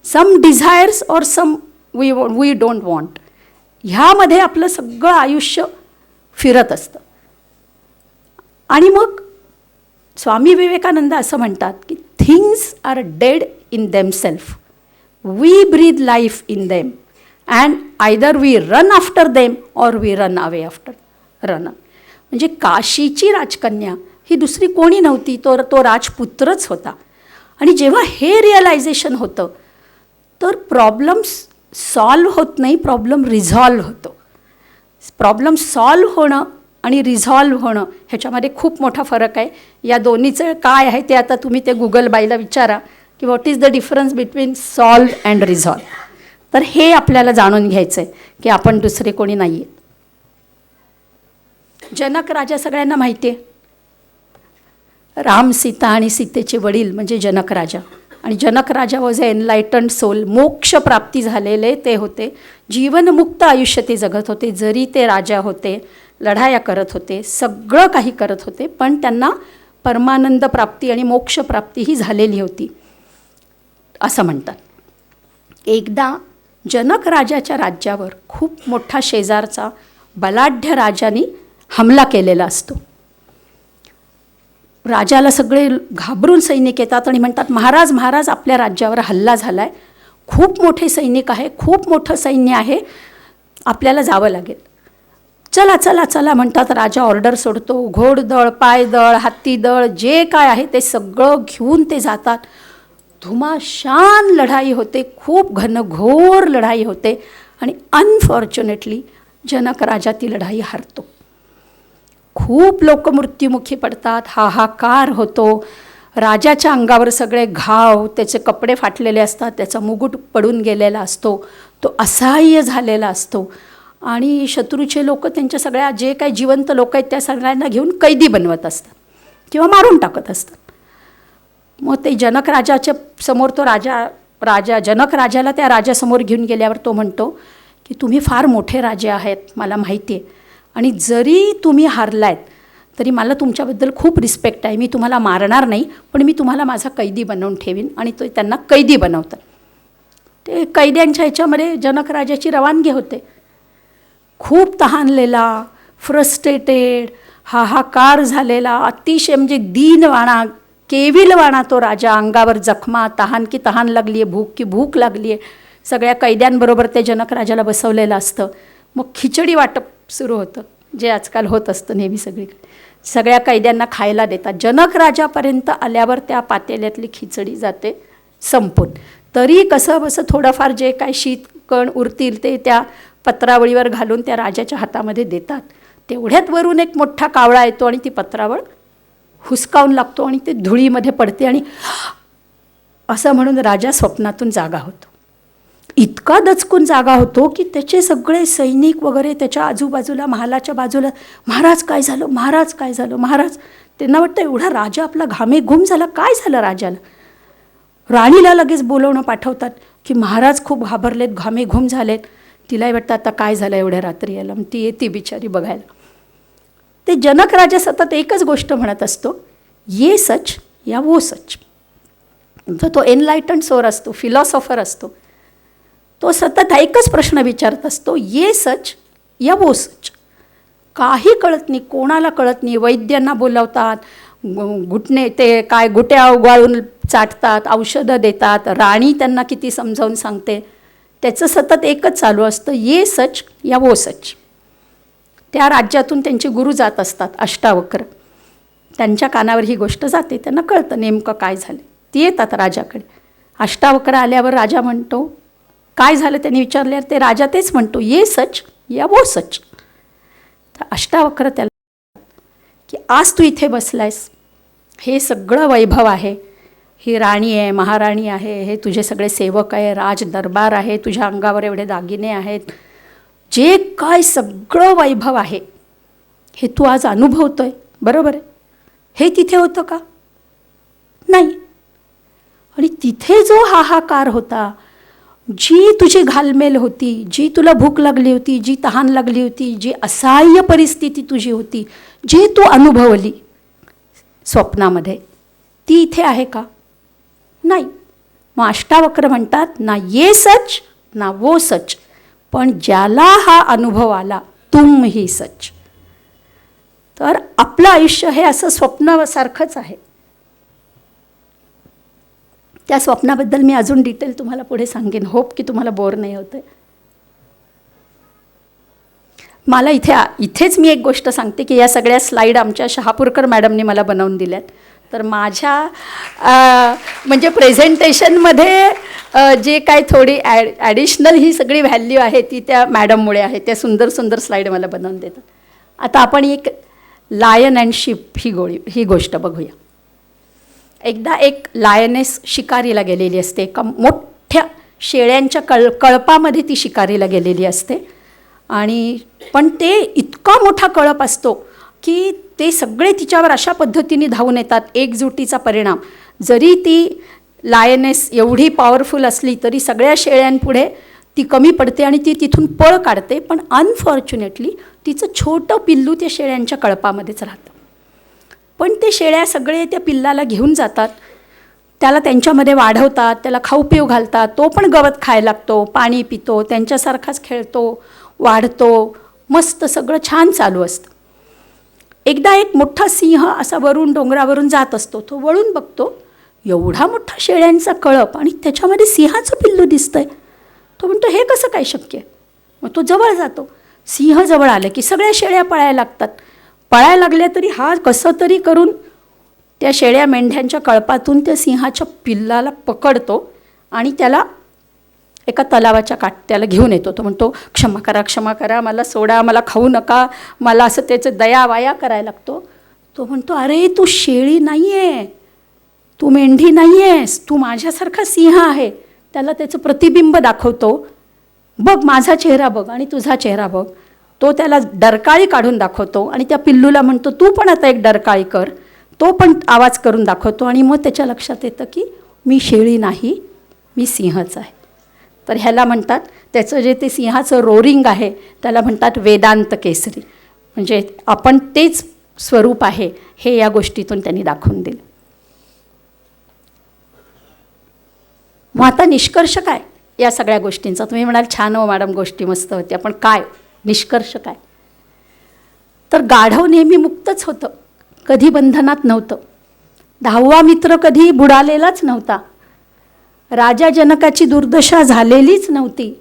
S2: some desires or some we don't want. ह्यामध्ये आपलं सगळं आयुष्य फिरत असतं. आणि मग स्वामी विवेकानंद असं म्हणतात की things are dead in themselves, we breathe life in them, and either we run after them or we run away after run. म्हणजे काशीची राजकन्या ही दुसरी कोणी नव्हती, तो राजपुत्रच होता. आणि जेव्हा हे रिअलायझेशन होतं, तर प्रॉब्लेम्स सॉल्व होत नाही, प्रॉब्लेम रिझॉल्व होतो. प्रॉब्लेम सॉल्व होणं आणि रिझॉल्व होणं ह्याच्यामध्ये खूप मोठा फरक आहे. या दोन्हीचं काय आहे ते आता तुम्ही ते गुगल बाईला विचारा की what is the difference between solve and resolve. तर हे आपल्याला जाणून घ्यायचं आहे की आपण दुसरे कोणी नाही आहेत. जनक राजा सगळ्यांना माहिती आहे. राम, सीता आणि सीतेचे वडील म्हणजे जनक राजा. आणि जनक राजा वॉज अ एनलायटन्ड सोल, मोक्ष प्राप्ती झालेले ते होते, जीवनमुक्त आयुष्य ते जगत होते. जरी ते राजा होते, लढाया करत होते, सगळं काही करत होते, पण त्यांना परमानंद प्राप्ती आणि मोक्ष प्राप्ती ही झालेली होती असं म्हणतात. एकदा जनक राजाच्या राज्यावर खूप मोठा शेजारचा बलाढ्य राजाने हमला केलेला असतो. राजाला सगळे घाबरून सैनिक येतात आणि म्हणतात, महाराज महाराज आपल्या राज्यावर हल्ला झाला आहे, खूप मोठे सैनिक आहे, खूप मोठं सैन्य आहे, आपल्याला जावं लागेल. चला चला चला म्हणतात. राजा ऑर्डर सोडतो. घोडदळ, पायदळ, हत्तीदळ जे काय आहे ते सगळं घेऊन ते जातात. धुमाशान लढाई होते, खूप घनघोर लढाई होते, आणि अनफॉर्च्युनेटली जनक राजा ती लढाई हारतो. खूप लोक मृत्युमुखी पडतात, हाहाकार होतो. राजाच्या अंगावर सगळे घाव, त्याचे कपडे फाटलेले असतात, त्याचा मुकुट पडून गेलेला असतो, तो असहाय्य झालेला असतो. आणि शत्रूचे लोक त्यांच्या सगळ्या जे काही जिवंत लोक आहेत त्या सगळ्यांना घेऊन कैदी बनवत असतात किंवा मारून टाकत असतात. मग ते जनक राजाच्या समोर तो जनक राजाला त्या राजासमोर घेऊन गेल्यावर तो म्हणतो की तुम्ही फार मोठे राजे आहेत, मला माहिती आहे, आणि जरी तुम्ही हारलायत तरी मला तुमच्याबद्दल खूप रिस्पेक्ट आहे, मी तुम्हाला मारणार नाही, पण मी तुम्हाला माझा कैदी बनवून ठेवीन. आणि तो त्यांना कैदी बनवतात. ते कैद्यांच्या ह्याच्यामध्ये जनक राजाची रवानगी होते. खूप तहानलेला, फ्रस्ट्रेटेड, हाहाकार झालेला, अतिशय म्हणजे दीनवाणा, केविलवाणा तो राजा. अंगावर जखमा, तहान की तहान लागली आहे, भूक की भूक लागली आहे. सगळ्या कैद्यांबरोबर ते जनक राजाला बसवलेलं असतं. मग खिचडी वाटप सुरू होतं. जे आजकाल होत असतं नेहमी सगळीकडे. सगळ्या कैद्यांना खायला देतात. जनक राजापर्यंत आल्यावर त्या पातेल्यातली खिचडी जाते संपून. तरी कसं बसं थोडंफार जे काय शीत कण उरतील ते त्या पत्रावळीवर घालून त्या राजाच्या हातामध्ये देतात. तेवढ्यात वरून एक मोठा कावळा येतो आणि ती पत्रावळ हुसकावून लागतो आणि ते धुळीमध्ये पडते आणि असं म्हणून राजा स्वप्नातून जागा होतो. इतका दचकून जागा होतो की त्याचे सगळे सैनिक वगैरे त्याच्या आजूबाजूला महालाच्या बाजूला, महाराज काय झालं, महाराज काय झालं, महाराज. त्यांना वाटतं एवढा राजा आपला घामे घुम झाला, काय झालं राजाला. राणीला लगेच बोलवणं पाठवतात की महाराज खूप घाबरलेत, घामे घुम झालेत. तिलाही वाटतं आता काय झालं एवढ्या रात्री याला. मग ती येते बिचारी बघायला. ते जनक राजा सतत एकच गोष्ट म्हणत असतो, ये सच या वो सच. तो एनलायटन्ड सोर असतो, फिलॉसॉफर असतो. तो सतत एकच प्रश्न विचारत असतो, ये सच या वो सच. काही कळत नाही, कोणाला कळत नाही. वैद्यांना बोलावतात, घुटणे ते काय गुट्या उगाळून चाटतात, औषधं देतात. राणी त्यांना किती समजावून सांगते. त्याचं सतत एकच चालू असतं, ये सच या वो सच. त्या राज्यातून त्यांचे गुरु जात असतात अष्टावक्र. त्यांच्या कानावर ही गोष्ट जाते, त्यांना कळतं नेमकं काय झालं. ती येतात राजाकडे. अष्टावक्र आल्यावर राजा म्हणतो, काय झालं त्यांनी विचारल्यावर ते राजा तेच म्हणतो, ये सच या वो सच. तर अष्टावक्र त्याला की आज तू इथे बसलायस, हे सगळं वैभव आहे, ही राणी आहे, महाराणी आहे, हे तुझे सगळे सेवक आहे, राज दरबार आहे, तुझ्या अंगावर एवढे दागिने आहेत, जे काय सगळं वैभव आहे हे तू आज अनुभवतोय, बरोबर आहे. हे तिथे होतं का? नाही. आणि तिथे जो हाहाकार होता, जी तुझी घालमेल होती, जी तुला भूक लागली होती, जी तहान लागली होती, जी असहाय्य परिस्थिती तुझी होती, जी तू अनुभवली स्वप्नामध्ये, ती इथे आहे का? नाही. मग अष्टावक्र म्हणतात, ना ये सच ना वो सच, पण ज्याला हा अनुभव आला, तुम ही सच. तर आपलं आयुष्य हे असं स्वप्नासारखंच आहे. त्या स्वप्नाबद्दल मी अजून डिटेल तुम्हाला पुढे सांगेन. होप की तुम्हाला बोर नाही होतं. मला इथेच मी एक गोष्ट सांगते की या सगळ्या स्लाईड आमच्या शहापूरकर मॅडमने मला बनवून दिल्यात. तर माझ्या म्हणजे प्रेझेंटेशनमध्ये जे काय थोडी ॲडिशनल ही सगळी व्हॅल्यू आहे ती त्या मॅडममुळे आहे. त्या सुंदर सुंदर स्लाईड मला बनवून देतात. आता आपण एक लायन अँड शिप ही गोष्ट बघूया. एकदा एक लायनेस शिकारीला गेलेली असते. एका मोठ्या शेळ्यांच्या कळपामध्ये ती शिकारीला गेलेली असते. आणि पण ते इतका मोठा कळप असतो की ते सगळे तिच्यावर अशा पद्धतीने धावून येतात. एकजुटीचा परिणाम. जरी ती लायनेस एवढी पॉवरफुल असली तरी सगळ्या शेळ्यांपुढे ती कमी पडते आणि ती तिथून पळ काढते. पण अनफॉर्च्युनेटली तिचं छोटं पिल्लू त्या शेळ्यांच्या कळपामध्येच राहतं. पण ते शेळ्या सगळे त्या पिल्लाला घेऊन जातात, त्याला त्यांच्यामध्ये वाढवतात, त्याला खाऊ पिऊ घालतात. तो पण गवत खायला लागतो, पाणी पितो, त्यांच्यासारखाच खेळतो, वाढतो, मस्त सगळं छान चालू असतं. एकदा एक मोठा सिंह असा वरून डोंगरावरून जात असतो. तो वळून बघतो, एवढा मोठा शेळ्यांचा कळप आणि त्याच्यामध्ये सिंहाचं पिल्लू दिसतंय. तो म्हणतो, हे कसं काय शक्य? मग तो जवळ जातो. सिंह जवळ आले की सगळ्या शेळ्या पळायला लागतात. पळायला लागल्या तरी हा कसं तरी करून त्या शेळ्या मेंढ्यांच्या कळपातून त्या सिंहाच्या पिल्लाला पकडतो आणि त्याला एका तलावाच्या त्याला घेऊन येतो. तो म्हणतो, क्षमा करा, क्षमा करा, मला सोडा, मला खाऊ नका, मला असं त्याचं दयावाया करायला लागतो. तो म्हणतो, अरे तू शेळी नाही आहे, तू मेंढी नाही आहेस, तू माझ्यासारखा सिंह आहे. त्याला त्याचं प्रतिबिंब दाखवतो. बघ माझा चेहरा बघ आणि तुझा चेहरा बघ. तो त्याला डरकाळी काढून दाखवतो आणि त्या पिल्लूला म्हणतो, तू पण आता एक डरकाळी कर. तो पण आवाज करून दाखवतो आणि मग त्याच्या लक्षात येतं की मी शेळी नाही, मी सिंहच आहे. तर ह्याला म्हणतात, त्याचं जे ते सिंहाचं रोरिंग आहे त्याला म्हणतात वेदांत केसरी. म्हणजे आपण तेच स्वरूप आहे हे या गोष्टीतून त्यांनी दाखवून दिलं. मग आता निष्कर्ष काय या सगळ्या गोष्टींचा? तुम्ही म्हणाल, छान हो मॅडम, गोष्टी मस्त होत्या, पण काय निष्कर्ष काय? तर गाढव नेहमी मुक्तच होतं, कधी बंधनात नव्हतं. 10वा मित्र कधी बुडालेलाच नव्हता. राजा जनकाची दुर्दशा झालेलीच नव्हती.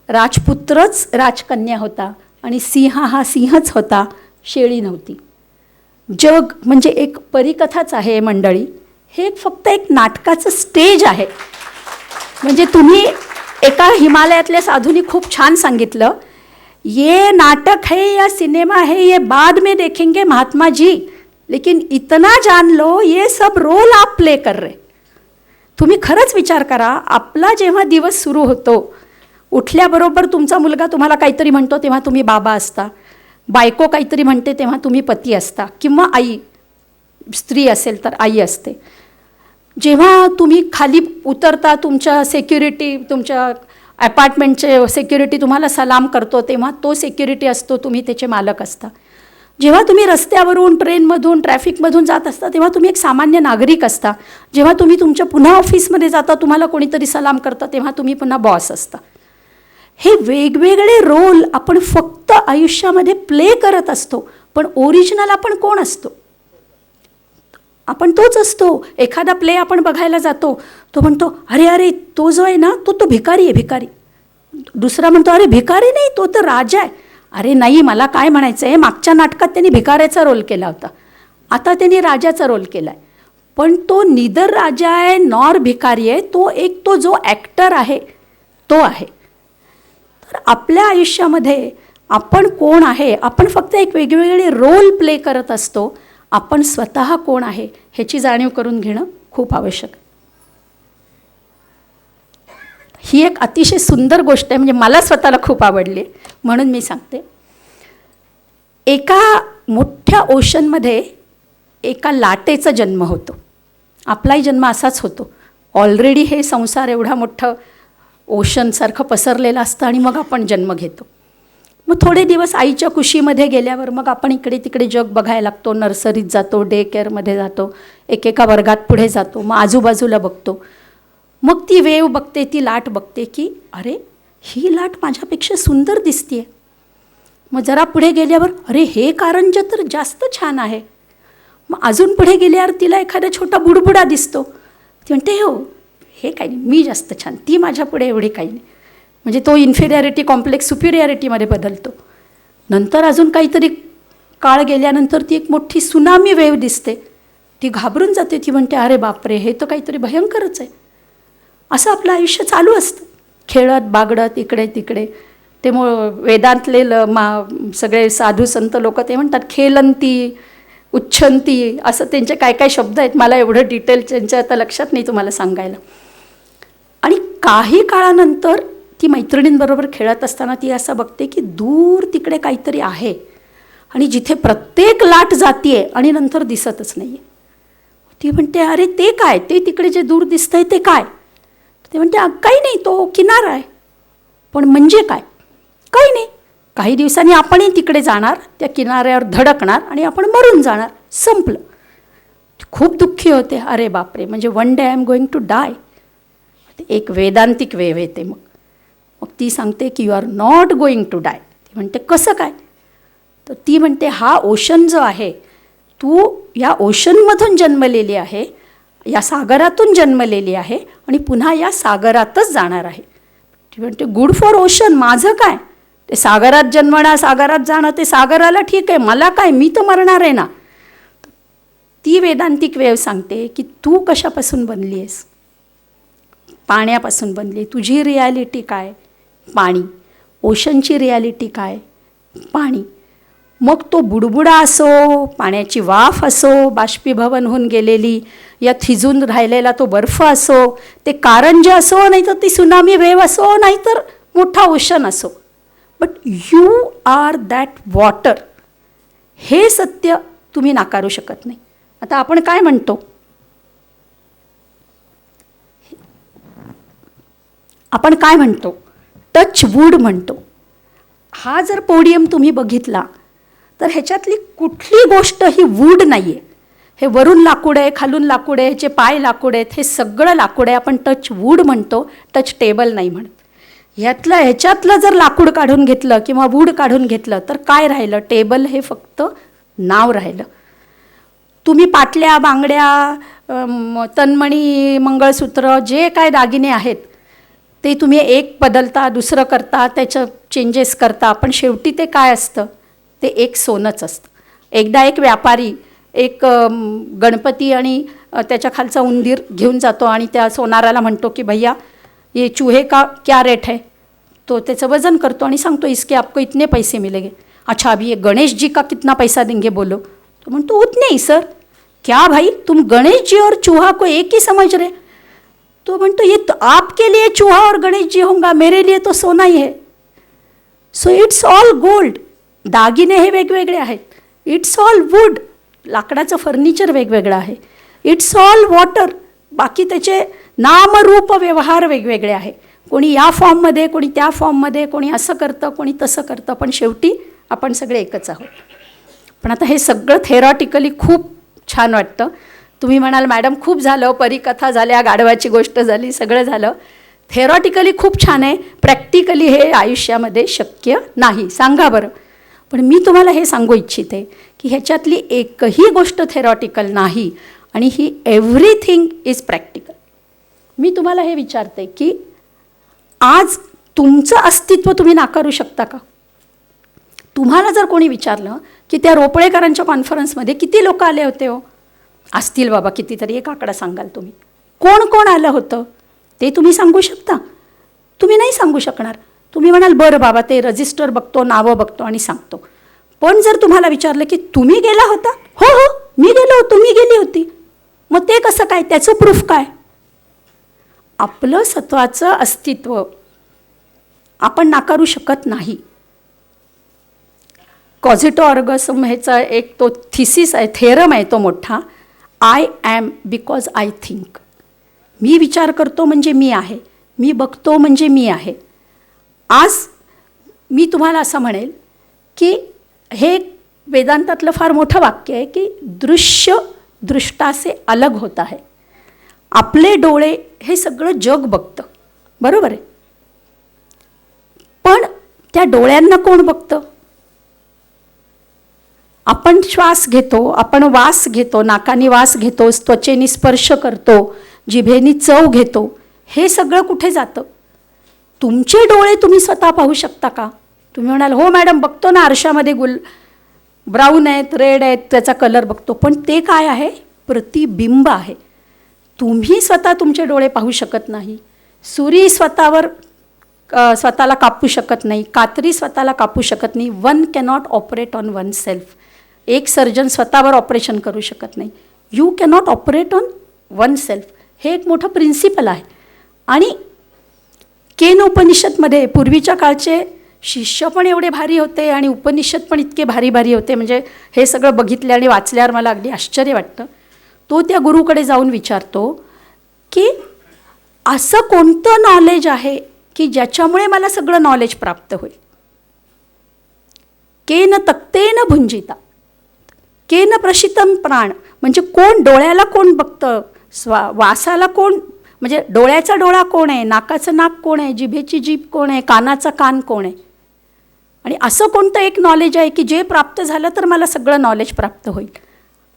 S2: राजपुत्रच राजकन्या होता. आणि सिंह हा सिंहच होता, शेळी नव्हती. जग म्हणजे एक परिकथाच आहे मंडळी. हे फक्त एक नाटकाचं स्टेज आहे. म्हणजे तुम्ही एका हिमालयातल्या साधूंनी खूप छान सांगितलं, ये नाटक है या सिनेमा है ये बाद में देखेंगे महात्मा जी, लेकिन इतना जान लो ये सब रोल आप प्ले कर रहे. तुम्ही खरंच विचार करा, आपला जेव्हा दिवस सुरू होतो, उठल्याबरोबर तुमचा मुलगा तुम्हाला काहीतरी म्हणतो तेव्हा तुम्ही बाबा असता, बायको काहीतरी म्हणते तेव्हा तुम्ही पती असता, किंवा आई, स्त्री असेल तर आई असते. जेव्हा तुम्ही खाली उतरता, तुमच्या सिक्युरिटी, तुमच्या अपार्टमेंटचे सिक्युरिटी तुम्हाला सलाम करतो, तेव्हा तो सिक्युरिटी असतो, तुम्ही त्याचे मालक असता. जेव्हा तुम्ही रस्त्यावरून, ट्रेनमधून, ट्रॅफिकमधून जात असता, तेव्हा तुम्ही एक सामान्य नागरिक असता. जेव्हा तुम्ही तुमच्या पुन्हा ऑफिसमध्ये जाता, तुम्हाला कोणीतरी सलाम करता, तेव्हा तुम्ही पुन्हा बॉस असता. हे वेगवेगळे रोल आपण फक्त आयुष्यामध्ये प्ले करत असतो, पण ओरिजिनल आपण कोण असतो? आपण तोच असतो. एखादा प्ले आपण बघायला जातो, तो म्हणतो अरे अरे तो जो आहे ना, तो भिकारी आहे, भिकारी. दुसरा म्हणतो अरे भिकारी नाही, तो तर राजा आहे. अरे नाही, मला काय म्हणायचं आहे, मागच्या नाटकात त्यांनी भिकाऱ्याचा रोल केला होता, आता त्यांनी राजाचा रोल केला आहे. पण तो निदर राजा आहे नॉर भिकारी आहे, तो जो ॲक्टर आहे तो आहे. तर आपल्या आयुष्यामध्ये आपण कोण आहे, आपण फक्त एक वेगवेगळे रोल प्ले करत असतो. आपण स्वतः कोण आहे ह्याची जाणीव करून घेणं खूप आवश्यक आहे. ही एक अतिशय सुंदर गोष्ट आहे, म्हणजे मला स्वतःला खूप आवडली, म्हणून मी सांगते. एका मोठ्या ओशनमध्ये एका लाटेचा जन्म होतो. आपलाही जन्म असाच होतो. ऑलरेडी हे संसार एवढा मोठं ओशनसारखं पसरलेलं असतं आणि मग आपण जन्म घेतो. मग थोडे दिवस आईच्या कुशीमध्ये गेल्यावर मग आपण इकडे तिकडे जग बघायला लागतो. नर्सरीत जातो, डे केअरमध्ये जातो, एकेका वर्गात पुढे जातो, मग आजूबाजूला बघतो. मग ती वेव बघते, ती लाट बघते की अरे ही लाट माझ्यापेक्षा सुंदर दिसते. मग जरा पुढे गेल्यावर अरे हे कारंजं तर जास्त छान आहे. मग अजून पुढे गेल्यावर तिला एखादा छोटा बुडबुडा दिसतो. ती म्हणते हो हे काही नाही, मी जास्त छान, ती माझ्या पुढे एवढी काही नाही. म्हणजे तो इन्फिरियरिटी कॉम्प्लेक्स सुपिरियरिटीमध्ये बदलतो. नंतर अजून काहीतरी काळ गेल्यानंतर ती एक मोठी सुनामी वेव दिसते. ती घाबरून जाते. ती म्हणते अरे बापरे, हे तर काहीतरी भयंकरच आहे. असं आपलं आयुष्य चालू असतं, खेळत बागडत इकडे तिकडे. ते वेदांतले सगळे साधू संत लोक ते म्हणतात खेलंती उच्छंती, असं त्यांचे काय काय शब्द आहेत. मला एवढं डिटेल त्यांच्या आता लक्षात नाही तुम्हाला सांगायला. आणि काही काळानंतर ती मैत्रिणींबरोबर खेळत असताना ती असं बघते की दूर तिकडे काहीतरी आहे आणि जिथे प्रत्येक लाट जातीये आणि नंतर दिसतच नाही आहे. ती म्हणते अरे ते काय, ते तिकडे जे दूर दिसतंय ते काय? ते म्हणते काही नाही, तो किनारा आहे. पण म्हणजे काय? काही नाही, काही दिवसांनी आपणही तिकडे जाणार, त्या किनाऱ्यावर धडकणार आणि आपण मरून जाणार, संपलं. खूप दुःखी होते. अरे बापरे, म्हणजे one day I am going to die. एक वेदांतिक वेव येते. मग ती सांगते की you are not going to die. ती म्हणते कसं काय? तर ती म्हणते हा ओशन जो आहे, तू या ओशनमधून जन्मलेली आहे, या सागरातून जन्मलेली आहे आणि पुन्हा या सागरातच जाणार आहे. ती म्हणते गुड फॉर ओशन, माझं काय? ते सागरात जन्मणं, सागरात जाणं, ते सागराला ठीक आहे, मला काय, मी तर मरणार आहे ना. ती वेदांतिक वेव सांगते की तू कशापासून बनली आहेस? पाण्यापासून बनली. तुझी रियालिटी काय? पाणी. ओशनची रियालिटी काय? पाणी. मग तो बुडबुडा असो, पाण्याची वाफ असो, बाष्पीभवन होऊन गेलेली या थिजून राहिलेला तो बर्फ असो, ते कारंजे असो, नाहीतर ती सुनामी वेव असो, नाहीतर मोठा ओशन असो, but you are that water. हे सत्य तुम्ही नाकारू शकत नाही. आता आपण काय म्हणतो? आपण काय म्हणतो? टच वूड म्हणतो. हा जर पोडियम तुम्ही बघितला तर ह्याच्यातली कुठली गोष्ट ही वूड नाही आहे. हे वरून लाकूड आहे, खालून लाकूड आहे, ह्याचे पाय लाकूड आहेत, हे सगळं लाकूड आहे. आपण टच वूड म्हणतो, टच टेबल नाही म्हणत. ह्याच्यातलं जर लाकूड काढून घेतलं किंवा वूड काढून घेतलं तर काय राहिलं? टेबल हे फक्त नाव राहिलं. तुम्ही पाटल्या, बांगड्या, तन्मणी, मंगळसूत्र, जे काय दागिने आहेत ते तुम्ही एक बदलता, दुसरं करता, त्याचं चेंजेस करता, पण शेवटी ते काय असतं, ते एक सोनंच असतं. एकदा एक व्यापारी एक गणपती आणि त्याच्या खालचा उंदीर घेऊन जातो आणि त्या सोनाराला म्हणतो की भैया ये चूहे का क्या रेट है. तो त्याचं वजन करतो आणि सांगतो इसके आपको इतने पैसे मिलेंगे. अच्छा अभी ये गणेश जी का कितना पैसा देंगे बोलो. तो म्हणतो उतने ही सर. क्या भाई तुम गणेश जी और चूहा को एक ही समझ रहे. तो म्हणतो ये तो आपके लिए चूहा और गणेश जी होंगे, मेरे लिए तो सोना ही है. So it's all gold. दागिने हे वेगवेगळे आहेत. It's all wood. लाकडाचं फर्निचर वेगवेगळं आहे. It's all water. बाकी त्याचे नामरूप व्यवहार वेगवेगळे आहे. कोणी या फॉर्ममध्ये, कोणी त्या फॉर्ममध्ये, कोणी असं करतं, कोणी तसं करतं, पण शेवटी आपण सगळे एकच आहोत. पण आता हे सगळं थेरॉटिकली खूप छान वाटतं. तुम्ही म्हणाल मॅडम खूप झालं, परिकथा झाल्या, गाढवाची गोष्ट झाली, सगळं झालं. थेरॉटिकली खूप छान आहे, प्रॅक्टिकली हे आयुष्यामध्ये शक्य नाही. सांगा बरं. पण मी तुम्हाला हे सांगू इच्छिते की ह्याच्यातली एकही गोष्ट थेरॉटिकल नाही आणि ही एव्हरीथिंग इज प्रॅक्टिकल. मी तुम्हाला हे विचारते की आज तुमचं अस्तित्व तुम्ही नाकारू शकता का? तुम्हाला जर कोणी विचारलं की त्या रोपळेकरांच्या कॉन्फरन्समध्ये किती लोक आले होते हो, असतील बाबा कितीतरी, एक आकडा सांगाल तुम्ही. कोण कोण आलं होतं ते तुम्ही सांगू शकता? तुम्ही नाही सांगू शकणार. तुम्ही म्हणाल बरं बाबा ते रजिस्टर बघतो, नावं बघतो आणि सांगतो. पण जर तुम्हाला विचारलं की तुम्ही गेला होता, हो हो मी गेलो होतो, मी गेली होती, मग ते कसं काय, त्याचं प्रूफ काय? आपलं स्वतःचं अस्तित्व आपण नाकारू शकत नाही. कॉझिटो अर्गसम ह्याचा एक तो थिसिस आहे, थेरम आहे तो मोठा. I am because I think. मी विचार करतो म्हणजे मी आहे, मी बघतो म्हणजे मी आहे. आज मी तुम्हाला असं म्हणेल की हे वेदांतातलं फार मोठं वाक्य आहे की दृश्य दृष्टासे अलग होता है. आपले डोळे हे सगळं जग बघतं, बरोबर आहे. पण त्या डोळ्यांना कोण बघतं? आपण श्वास घेतो, आपण वास घेतो, नाकाने वास घेतो, त्वचेने स्पर्श करतो, जिभेने चव घेतो, हे सगळं कुठे जातं? तुमचे डोळे तुम्ही स्वतः पाहू शकता का? तुम्ही म्हणाल हो मॅडम बघतो ना आरशामध्ये, ब्राऊन आहेत, रेड आहेत, त्याचा कलर बघतो. पण ते काय आहे? प्रतिबिंब आहे. तुम्ही स्वतः तुमचे डोळे पाहू शकत नाही. सुरी स्वतःला कापू शकत नाही, कात्री स्वतःला कापू शकत नाही. One cannot operate on one self. एक सर्जन स्वतःवर ऑपरेशन करू शकत नाही. You cannot operate on one self. हे एक मोठं प्रिन्सिपल आहे. आणि केन उपनिषदमध्ये पूर्वीच्या काळचे शिष्य पण एवढे भारी होते आणि उपनिषद पण इतके भारी भारी होते, म्हणजे हे सगळं बघितलं आणि वाचल्यावर मला अगदी आश्चर्य वाटतं. तो त्या गुरुकडे जाऊन विचारतो की असं कोणतं नॉलेज आहे की ज्याच्यामुळे मला सगळं नॉलेज प्राप्त होईल. केन तक्तेन भुंजिता केन प्रशितम प्राण. म्हणजे कोण डोळ्याला कोण बघतं, वासाला कोण, म्हणजे डोळ्याचा डोळा कोण आहे, नाकाचं नाक कोण आहे, जिभेची जीभ कोण आहे, कानाचा कान कोण आहे. आणि असं कोणतं एक नॉलेज आहे की जे प्राप्त झालं तर मला सगळं नॉलेज प्राप्त होईल.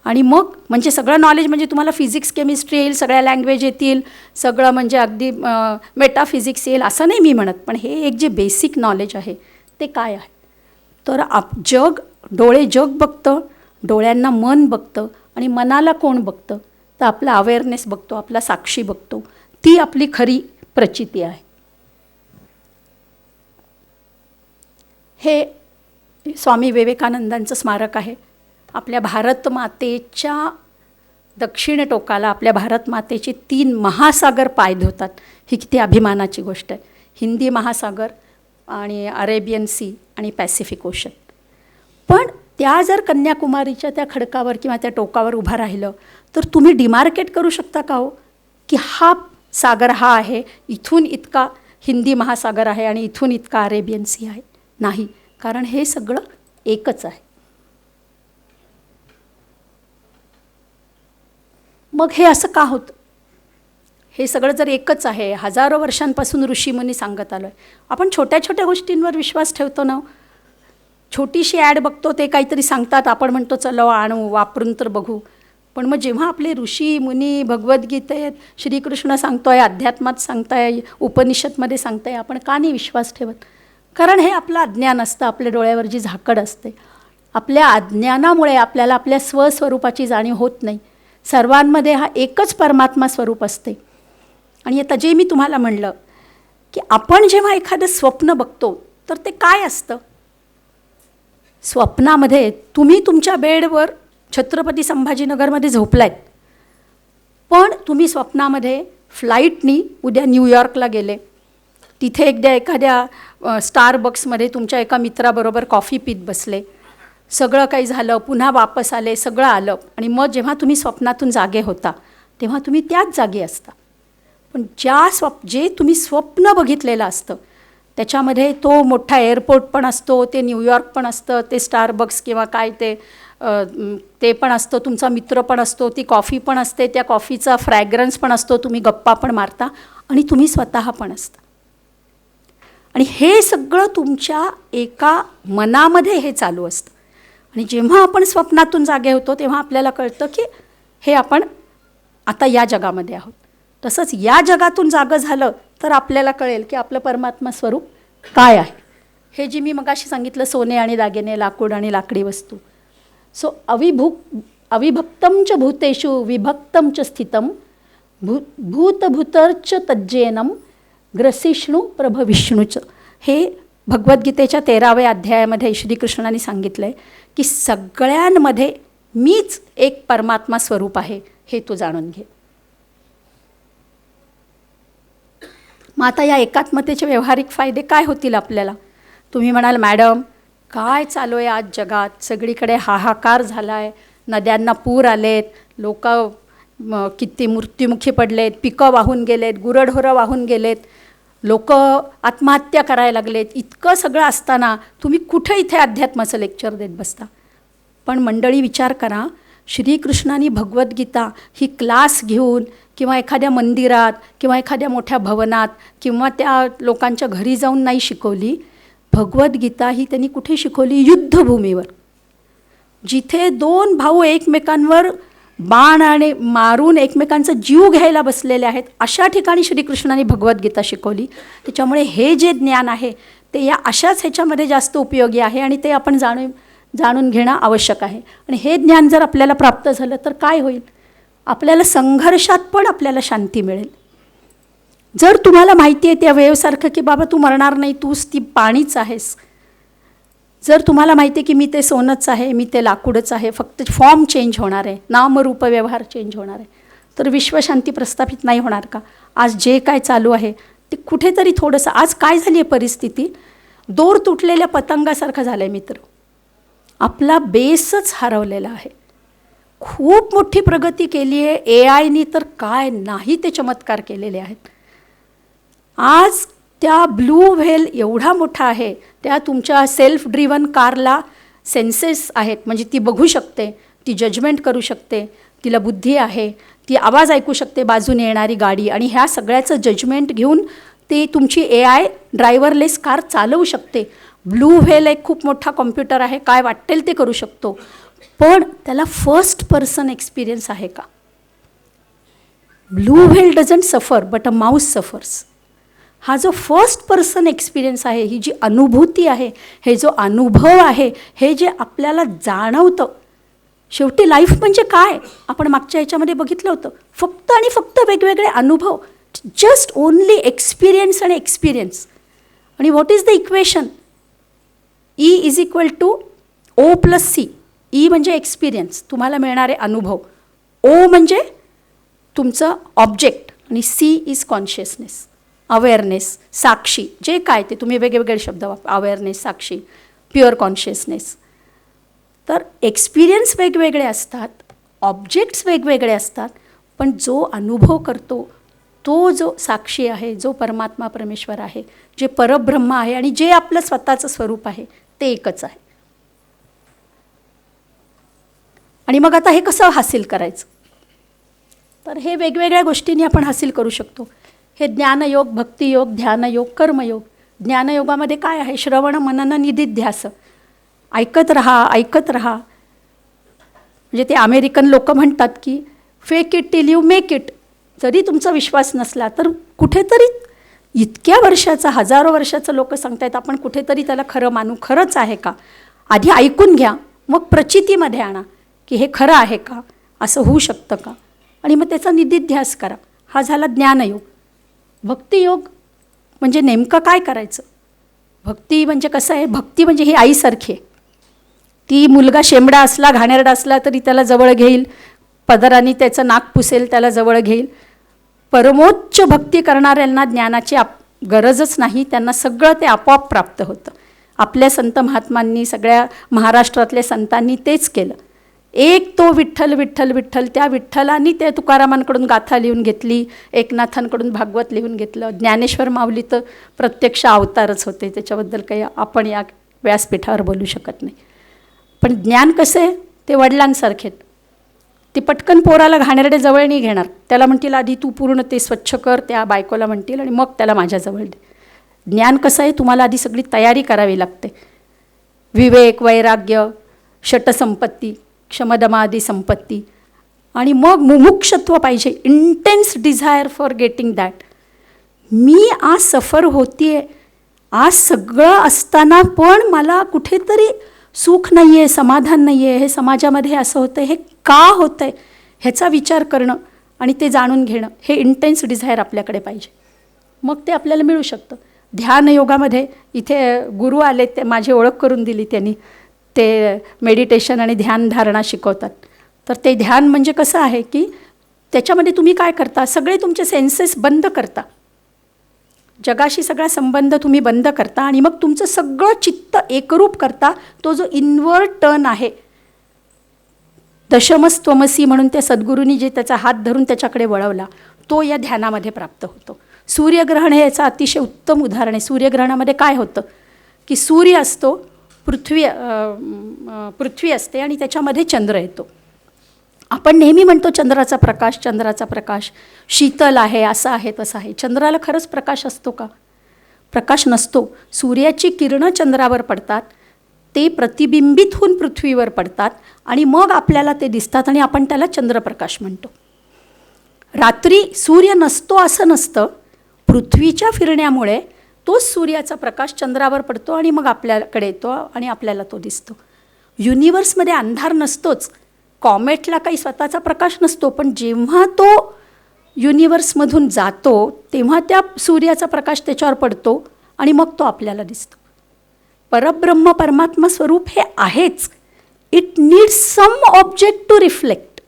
S2: आणि मग म्हणजे सगळं नॉलेज म्हणजे तुम्हाला फिजिक्स केमिस्ट्री येईल, सगळ्या लँग्वेज येतील, सगळं म्हणजे अगदी मेटाफिजिक्स येईल असं नाही मी म्हणत. पण हे एक जे बेसिक नॉलेज आहे ते काय आहे? तर डोळे जग बघतं, डोळ्यांना मन बघतं, आणि मनाला कोण बघतं? तर आपला अवेअरनेस बघतो, आपला साक्षी बघतो. ती आपली खरी प्रचिती आहे. हे स्वामी विवेकानंदांचं स्मारक आहे. आपल्या भारत मातेच्या दक्षिण टोकाला आपल्या भारत मातेचे 3 महासागर पाय धुतात. ही किती अभिमानाची गोष्ट आहे. हिंदी महासागर आणि अरेबियन सी आणि पॅसिफिक ओशन. पण त्या जर कन्याकुमारीच्या त्या खडकावर किंवा त्या टोकावर उभा राहिलं तर तुम्ही डिमार्केट करू शकता का हो की हा सागर हा आहे, इथून इतका हिंदी महासागर आहे आणि इथून इतका अरेबियन सी आहे? नाही, कारण हे सगळं एकच आहे. मग हे असं का होतं? हे सगळं जर एकच आहे, हजारो वर्षांपासून ऋषीमुनी सांगत आलो आहे, आपण छोट्या छोट्या गोष्टींवर विश्वास ठेवतो ना. छोटीशी ॲड बघतो, ते काहीतरी सांगतात, आपण म्हणतो चलो आणू, वापरून तर बघू. पण मग जेव्हा आपले ऋषी मुनी भगवद्गीतेत श्रीकृष्ण सांगतोय, अध्यात्मात सांगताय, उपनिषदमध्ये सांगताय, आपण का नाही विश्वास ठेवत? कारण हे आपलं अज्ञान असतं, आपल्या डोळ्यावर जी झाकड असते. आपल्या अज्ञानामुळे आपल्याला आपल्या स्वस्वरूपाची जाणीव होत नाही. सर्वांमध्ये हा एकच परमात्मा स्वरूप असते. आणि आता जे मी तुम्हाला म्हणलं की आपण जेव्हा एखादं स्वप्न बघतो तर ते काय असतं? स्वप्नामध्ये तुम्ही तुमच्या बेडवर छत्रपती संभाजीनगरमध्ये झोपलायत, पण तुम्ही स्वप्नामध्ये फ्लाईटनी उद्या न्यूयॉर्कला गेले. तिथे एखाद्या स्टारबक्समध्ये तुमच्या एका मित्राबरोबर कॉफी पीत बसले. सगळं काही झालं, पुन्हा वापस आले, सगळं आलं. आणि मग जेव्हा तुम्ही स्वप्नातून जागे होता तेव्हा तुम्ही त्याच जागी असता. पण जे तुम्ही स्वप्न बघितलेलं असतं त्याच्यामध्ये तो मोठा एअरपोर्ट पण असतो, ते न्यूयॉर्क पण असतं, ते स्टारबक्स किंवा काय ते पण असतं, तुमचा मित्र पण असतो, ती कॉफी पण असते, त्या कॉफीचा फ्रॅग्रन्स पण असतो, तुम्ही गप्पा पण मारता आणि तुम्ही स्वतः पण असता. आणि हे सगळं तुमच्या एका मनामध्ये हे चालू असतं. आणि जेव्हा आपण स्वप्नातून जागे होतो तेव्हा आपल्याला कळतं की हे आपण आता या जगामध्ये आहोत. तसंच या जगातून जागं झालं तर आपल्याला कळेल की आपलं परमात्मा स्वरूप काय आहे. हे जी मी मगाशी सांगितलं, सोने आणि दागिने, लाकूड आणि लाकडी वस्तू. सो अविभक्तं च भूतेषु विभक्तं च स्थितं भूतभूतर्च तज्जेनं ग्रसिष्णू प्रभविष्णूच. हे भगवद्गीतेच्या 13व्या अध्यायामध्ये श्रीकृष्णाने सांगितलं आहे की सगळ्यांमध्ये मीच एक परमात्मा स्वरूप आहे, हे तू जाणून घे. मग आता या एकात्मतेचे व्यावहारिक फायदे काय होतील आपल्याला? तुम्ही म्हणाल, मॅडम काय चालू आहे आज जगात, सगळीकडे हाहाकार झाला आहे, नद्यांना पूर आलेत, लोक किती मृत्युमुखी पडलेत, पिकं वाहून गेलेत, गुरढोरं वाहून गेलेत, लोक आत्महत्या करायला लागलेत. इतकं सगळं असताना तुम्ही कुठे इथे अध्यात्माचं लेक्चर देत बसता? पण मंडळी विचार करा, श्रीकृष्णाने भगवद्गीता ही क्लास घेऊन किंवा एखाद्या मंदिरात किंवा एखाद्या मोठ्या भवनात किंवा त्या लोकांच्या घरी जाऊन नाही शिकवली. भगवद्गीता ही त्यांनी कुठे शिकवली? युद्धभूमीवर, जिथे दोन भाऊ एकमेकांवर बाण आणि मारून एकमेकांचा जीव घ्यायला बसलेले आहेत, अशा ठिकाणी श्रीकृष्णाने भगवद्गीता शिकवली. त्याच्यामुळे हे जे ज्ञान आहे ते या अशाच ह्याच्यामध्ये जास्त उपयोगी आहे आणि ते आपण जाणून घेणं आवश्यक आहे. आणि हे ज्ञान जर आपल्याला प्राप्त झालं तर काय होईल? आपल्याला संघर्षात पण आपल्याला शांती मिळेल. जर तुम्हाला माहिती आहे त्या वेवसारखं की बाबा तू मरणार नाही, तूच ती पाणीच आहेस, जर तुम्हाला माहिती आहे की मी ते सोनंच आहे, मी ते लाकूडच आहे, फक्त फॉर्म चेंज होणार आहे, नामरूप व्यवहार चेंज होणार आहे, तर विश्वशांती प्रस्थापित नाही होणार का? आज जे काय चालू आहे ते कुठेतरी थोडंसं, आज काय झाली आहे परिस्थिती, दोर तुटलेल्या पतंगासारखं झालं आहे मित्र. आपला बेसच हरवलेला आहे. खूप मोठी प्रगती केली आहे AI तर काय नाही ते चमत्कार केलेले आहेत. आज त्या ब्लू व्हेल एवढा मोठा आहे, त्या तुमच्या सेल्फ ड्रिव्हन कारला सेन्सेस आहेत, म्हणजे ती बघू शकते, ती जजमेंट करू शकते, तिला बुद्धी आहे, ती आवाज ऐकू शकते बाजूने येणारी गाडी, आणि ह्या सगळ्याचं जजमेंट घेऊन ती तुमची AI ड्रायव्हरलेस कार चालवू शकते. ब्लू व्हेल एक खूप मोठा कॉम्प्युटर आहे, काय वाटेल ते करू शकतो, पण त्याला फर्स्ट पर्सन एक्सपिरियन्स आहे का? ब्लू व्हेल डझंट सफर बट अ माऊस सफर्स. हा जो फर्स्ट पर्सन एक्सपिरियन्स आहे, ही जी अनुभूती आहे, हे जो अनुभव आहे, हे जे आपल्याला जाणवतं, शेवटी लाईफ म्हणजे काय आपण मागच्या ह्याच्यामध्ये बघितलं होतं, फक्त आणि फक्त वेगवेगळे अनुभव, जस्ट ओनली एक्सपिरियन्स आणि एक्सपिरियन्स. आणि what is the equation? E = O+C. E म्हणजे एक्सपिरियन्स, तुम्हाला मिळणारे अनुभव, O म्हणजे तुमचं ऑब्जेक्ट, आणि C इज कॉन्शियसनेस, अवेअरनेस, साक्षी, जे काय ते तुम्ही वेगवेगळे शब्द अवेअरनेस, साक्षी, प्युअर कॉन्शियसनेस. तर एक्सपिरियन्स वेगवेगळे असतात, ऑब्जेक्ट्स वेगवेगळे असतात, पण जो अनुभव करतो तो जो साक्षी आहे, जो परमात्मा परमेश्वर आहे, जे परब्रह्म आहे आणि जे आपलं स्वतःचं स्वरूप आहे, ते एकच आहे. आणि मग आता हे कसं हासिल करायचं? तर हे वेगवेगळ्या गोष्टींनी आपण हासिल करू शकतो. हे ज्ञानयोग, भक्तियोग, ध्यानयोग, कर्मयोग. ज्ञानयोगामध्ये काय आहे? श्रवण, मनन, निधिध्यास. ऐकत राहा, ऐकत राहा. म्हणजे ते अमेरिकन लोक म्हणतात की fake it till you make it. जरी तुमचा विश्वास नसला तर कुठेतरी इतक्या वर्षाचा, हजारो वर्षाचं लोक सांगतायत, आपण कुठेतरी त्याला खरं मानू. खरंच आहे का? आधी ऐकून घ्या, मग प्रचितीमध्ये आणा की हे खरं आहे का, असं होऊ शकतं का, आणि मग त्याचा निदिध्यास करा. हा झाला ज्ञानयोग. भक्तियोग म्हणजे नेमकं काय करायचं? भक्ती म्हणजे कसं आहे, भक्ती म्हणजे ही आईसारखी आहे. ती मुलगा शेंबडा असला, घाणेरडा असला तरी त्याला जवळ घेईल, पदराने त्याचं नाक पुसेल, त्याला जवळ घेईल. परमोच्च भक्ती करणाऱ्यांना ज्ञानाची गरजच नाही, त्यांना सगळं ते आपोआप प्राप्त होतं. आपल्या संत महात्मांनी, सगळ्या महाराष्ट्रातल्या संतांनी तेच केलं. एक तो विठ्ठल विठ्ठल विठ्ठल, त्या विठ्ठलांनी त्या तुकारामांकडून गाथा लिहून घेतली, एकनाथांकडून भागवत लिहून घेतलं. ज्ञानेश्वर माऊली तर प्रत्यक्ष अवतारच होते, त्याच्याबद्दल काही आपण या व्यासपीठावर बोलू शकत नाही. पण ज्ञान कसं आहे, ते वडिलांसारखे. ती पटकन पोराला घाणेरडे जवळ नाही घेणार, त्याला म्हणतील आधी तू पूर्ण ते स्वच्छ कर, त्या बायकोला म्हणतील, आणि मग त्याला माझ्याजवळ दे. ज्ञान कसं आहे, तुम्हाला आधी सगळी तयारी करावी लागते. विवेक, वैराग्य, षटसंपत्ती, क्षमदमादी संपत्ती, आणि मग मुमुक्षत्व पाहिजे, intense desire for getting that. मी आज सफर होतीये, आज सगळं असताना पण मला कुठेतरी सुख नाही आहे, समाधान नाही आहे, हे समाजामध्ये असं होतं आहे, हे का होतं आहे ह्याचा विचार करणं आणि ते जाणून घेणं, हे इंटेन्स डिझायर आपल्याकडे पाहिजे. मग ते आपल्याला मिळू शकतं. ध्यानयोगामध्ये इथे गुरु आले, ते माझी ओळख करून दिली त्यांनी. ते मेडिटेशन आणि ध्यानधारणा शिकवतात. तर ते ध्यान म्हणजे कसं आहे की त्याच्यामध्ये तुम्ही काय करता, सगळे तुमचे सेन्सेस बंद करता, जगाशी सगळा संबंध तुम्ही बंद करता, आणि मग तुमचं सगळं चित्त एकरूप करता. तो जो इनवर्ड टर्न आहे, दशमस्त्वमसी म्हणून त्या सद्गुरूंनी जे त्याचा हात धरून त्याच्याकडे वळवला, तो या ध्यानामध्ये प्राप्त होतो. सूर्यग्रहण हे याचं अतिशय उत्तम उदाहरण आहे. सूर्यग्रहणामध्ये काय होतं की सूर्य असतो, पृथ्वी असते, आणि त्याच्यामध्ये चंद्र येतो. आपण नेहमी म्हणतो चंद्राचा प्रकाश, चंद्राचा प्रकाश शीतल आहे, असं आहे, तसं आहे. चंद्राला खरंच प्रकाश असतो का? प्रकाश नसतो. सूर्याची किरणं चंद्रावर पडतात, ते प्रतिबिंबित होऊन पृथ्वीवर पडतात, आणि मग आपल्याला ते दिसतात, आणि आपण त्याला चंद्रप्रकाश म्हणतो. रात्री सूर्य नसतो असं नसतं, पृथ्वीच्या फिरण्यामुळे तोच सूर्याचा प्रकाश चंद्रावर पडतो, आणि मग आपल्याकडे येतो, आणि आपल्याला तो दिसतो. युनिवर्समध्ये अंधार नसतोच. कॉमेटला काही स्वतःचा प्रकाश नसतो, पण जेव्हा तो युनिवर्समधून जातो तेव्हा त्या सूर्याचा प्रकाश त्याच्यावर पडतो, आणि मग तो आपल्याला दिसतो. परब्रह्म परमात्मा स्वरूप हे आहेच. It needs some object to reflect.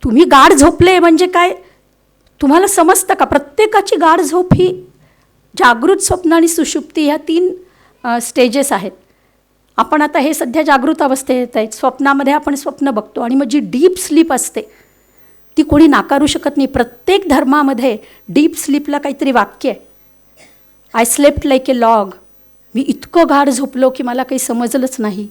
S2: तुम्ही गाढ झोपले म्हणजे काय तुम्हाला समजतं का? प्रत्येकाची गाढ झोप ही जागृत, स्वप्न आणि सुषुप्ती ह्या 3 स्टेजेस आहेत. आपण आता हे सध्या जागृत अवस्थेत आहेत, स्वप्नामध्ये आपण स्वप्न बघतो, आणि मग जी डीप स्लीप असते ती कोणी नाकारू शकत नाही. प्रत्येक धर्मामध्ये डीप स्लीपला काहीतरी वाक्य आहे. I slept like a log. मी इतकं गाढ झोपलो की मला काही समजलंच नाही.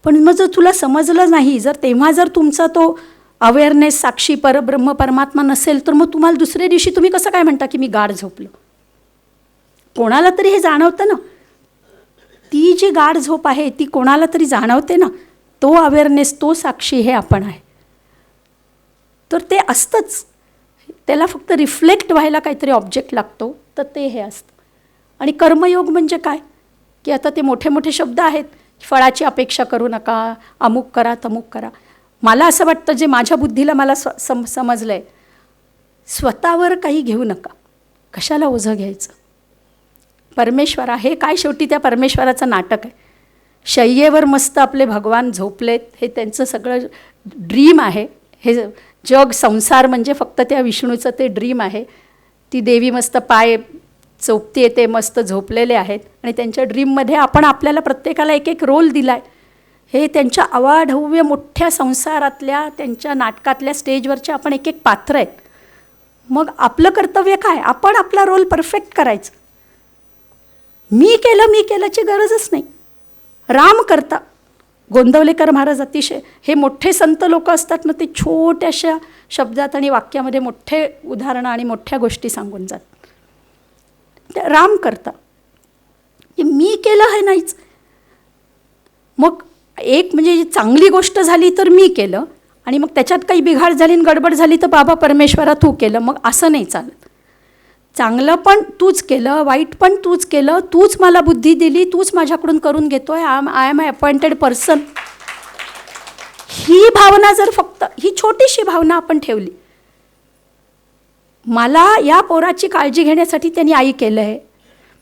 S2: पण मग जर तुला समजलं नाही, तेव्हा जर तुमचा तो अवेअरनेस, साक्षी, परब्रह्म परमात्मा नसेल, तर मग तुम्हाला दुसऱ्या दिवशी तुम्ही कसं काय म्हणता की मी गाढ झोपलो? कोणाला तरी हे जाणवतं ना. ती जी गाढ झोप आहे ती कोणाला तरी जाणवते ना. तो अवेअरनेस, तो साक्षी हे आपण आहे. तर ते असतंच, त्याला फक्त रिफ्लेक्ट व्हायला काहीतरी ऑब्जेक्ट लागतो, तर ते हे असतं. आणि कर्मयोग म्हणजे काय की आता ते मोठे मोठे शब्द आहेत, फळाची अपेक्षा करू नका, अमुक करा, तमुक करा. मला असं वाटतं, जे माझ्या बुद्धीला मला समजलं आहे, स्वतःवर काही घेऊ नका. कशाला ओझं घ्यायचं? परमेश्वर आहे काय, शेवटी त्या परमेश्वराचं नाटक आहे. शय्येवर मस्त आपले भगवान झोपलेत, हे त्यांचं सगळं ड्रीम आहे. हे जग, संसार म्हणजे फक्त त्या विष्णूचं ते ड्रीम आहे. ती देवी मस्त पाय चोपते, ते मस्त झोपलेले आहेत, आणि त्यांच्या ड्रीममध्ये आपण आपल्याला प्रत्येकाला एक एक रोल दिला आहे. हे त्यांच्या अवाढव्य मोठ्या संसारातल्या, त्यांच्या नाटकातल्या स्टेजवरचे आपण एक एक पात्र आहेत. मग आपलं कर्तव्य काय? आपण आपला रोल परफेक्ट करायचं. मी केल्याची गरजच नाही. राम करता. गोंदवलेकर महाराज अतिशय, हे मोठे संत लोक असतात ना, ते छोट्याशा शब्दात आणि वाक्यामध्ये मोठे उदाहरणं आणि मोठ्या गोष्टी सांगून जातात. राम करता. मी केलं हे नाहीच. मग एक म्हणजे चांगली गोष्ट झाली तर मी केलं, आणि मग त्याच्यात काही बिघाड झाली आणि गडबड झाली तर बाबा परमेश्वरा तू केलं, मग असं नाही चालत. चांगलं पण तूच केलं, वाईट पण तूच केलं, तूच मला बुद्धी दिली, तूच माझ्याकडून करून घेतोय, I am a appointed person. ही भावना जर फक्त, ही छोटीशी भावना आपण ठेवली, मला या पोराची काळजी घेण्यासाठी त्यांनी आई केलं आहे,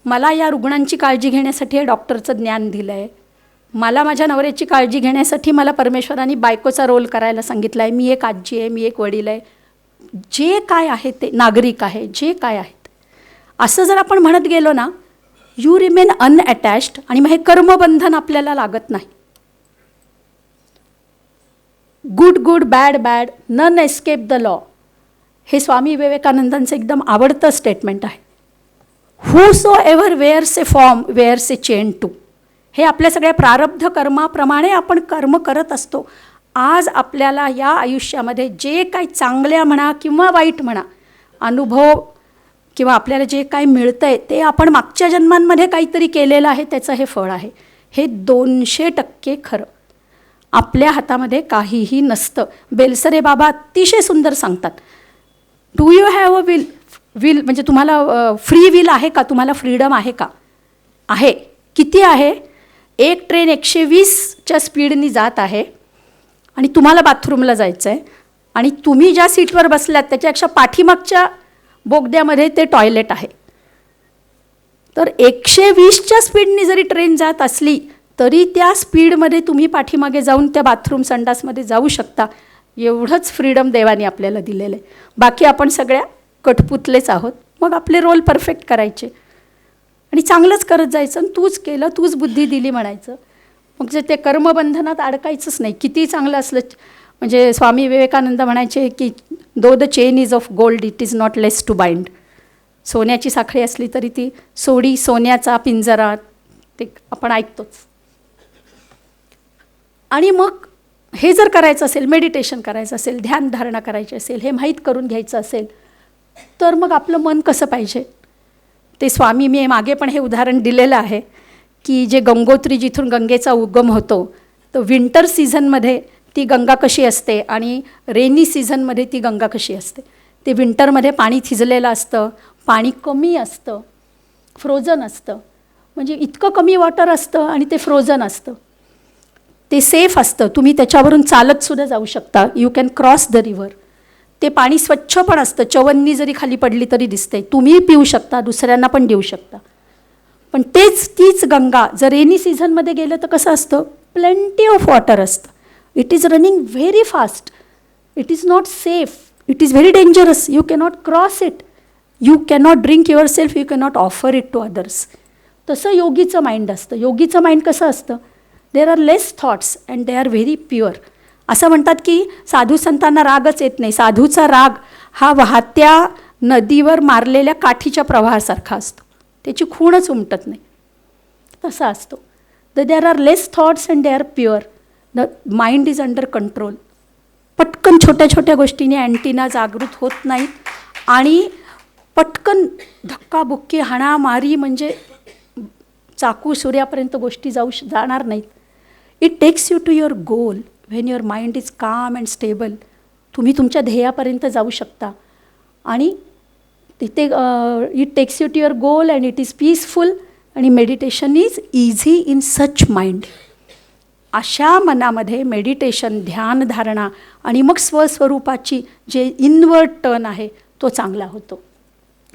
S2: मला या रुग्णांची काळजी घेण्यासाठी हे डॉक्टरचं ज्ञान दिलं आहे, मला माझ्या नवऱ्याची काळजी घेण्यासाठी मला परमेश्वराने बायकोचा रोल करायला सांगितला आहे, मी एक आजी आहे, मी एक वडील आहे, जे काय आहे ते नागरिक आहे, जे काय आहेत, असं जर आपण म्हणत गेलो ना, यू रिमेन अनअटॅच्ड, आणि मग हे कर्मबंधन आपल्याला लागत नाही. Good good, bad bad, none escape the law, हे स्वामी विवेकानंदांचं एकदम आवडतं स्टेटमेंट आहे. Whosoever wears a form wears a chain too. हे आपल्या सगळ्या प्रारब्ध कर्माप्रमाणे आपण कर्म करत असतो. आज आपल्याला या आयुष्यामध्ये जे काही चांगल्या म्हणा किंवा वाईट म्हणा अनुभव किंवा आपल्याला जे काही मिळतं आहे ते आपण मागच्या जन्मांमध्ये काहीतरी केलेलं आहे, त्याचं हे फळ आहे. हे 200% खरं. आपल्या हातामध्ये काहीही नसतं. बेलसरे बाबा अतिशय सुंदर सांगतात, do you have a will म्हणजे तुम्हाला फ्री विल आहे का, तुम्हाला फ्रीडम आहे का? आहे. किती आहे? एक ट्रेन 120च्या स्पीडनी जात आहे आणि तुम्हाला बाथरूमला जायचं आहे आणि तुम्ही ज्या सीटवर बसल्यात त्याच्यापेक्षा पाठीमागच्या बोगद्यामध्ये ते टॉयलेट आहे. तर 120च्या स्पीडनी जरी ट्रेन जात असली तरी त्या स्पीडमध्ये तुम्ही पाठीमागे जाऊन त्या बाथरूम संडासमध्ये जाऊ शकता. एवढंच फ्रीडम देवाने आपल्याला दिलेलं आहे. बाकी आपण सगळ्या कठपुतलेच आहोत. मग आपले रोल परफेक्ट करायचे आणि चांगलंच करत जायचं. आणि तूच केलं, तूच बुद्धी दिली म्हणायचं. मग जे ते कर्मबंधनात अडकायचंच नाही. किती चांगलं असलं, म्हणजे स्वामी विवेकानंद म्हणायचे की though the chain is of gold it is not less to bind. सोन्याची साखळी असली तरी ती सोडी सोन्याचा पिंजरा, ते आपण ऐकतोच. आणि मग हे जर करायचं असेल, मेडिटेशन करायचं असेल, ध्यानधारणा करायची असेल, हे माहीत करून घ्यायचं असेल, तर मग आपलं मन कसं पाहिजे ते स्वामी, मी मागे पण हे उदाहरण दिलेलं आहे की जे गंगोत्री जिथून गंगेचा उगम होतो, तर विंटर सीझनमध्ये ती गंगा कशी असते आणि रेनी सीझनमध्ये ती गंगा कशी असते. ते विंटरमध्ये पाणी थिजलेलं असतं, पाणी कमी असतं, फ्रोझन असतं. म्हणजे इतकं कमी वॉटर असतं आणि ते फ्रोझन असतं. ते सेफ असतं, तुम्ही त्याच्यावरून चालतसुद्धा जाऊ शकता. You can cross the river. ते पाणी स्वच्छ पण असतं, चवन्नी जरी खाली पडली तरी दिसते, तुम्ही पिऊ शकता, दुसऱ्यांना पण देऊ शकता. पण तीच गंगा जर रेनी सीझनमध्ये गेलं तर कसं असतं, प्लेंटी ऑफ वॉटर असतं. It is running very fast. It is not safe. It is very dangerous. You cannot cross it. You cannot drink yourself. You cannot offer it to others. तसं योगीचं mind असतं. योगीचं mind कसं असतं, there are less thoughts and they are very pure. असं म्हणतात की साधू संतांना रागच येत नाही. साधूचा राग हा वाहत्या नदीवर मारलेल्या काठीच्या प्रवाहासारखा असतो, त्याची खूणच उमटत नाही, तसा असतो. देर are less thoughts and they R pure. The mind is under control. पटकन छोट्या छोट्या गोष्टीने अँटीना जागृत होत नाहीत आणि पटकन धक्काबुक्की हाणामारी म्हणजे चाकू सूर्यापर्यंत गोष्टी जाणार नाहीत. It takes you to your goal when your mind is calm and stable. तुम्ही तुमच्या ध्येयापर्यंत जाऊ शकता आणि तिथे it takes you to your goal and it is peaceful. आणि meditation is easy in such mind. अशा मनामध्ये मेडिटेशन, ध्यानधारणा आणि मग स्वस्वरूपाची जे इनवर्ड टर्न आहे तो चांगला होतो.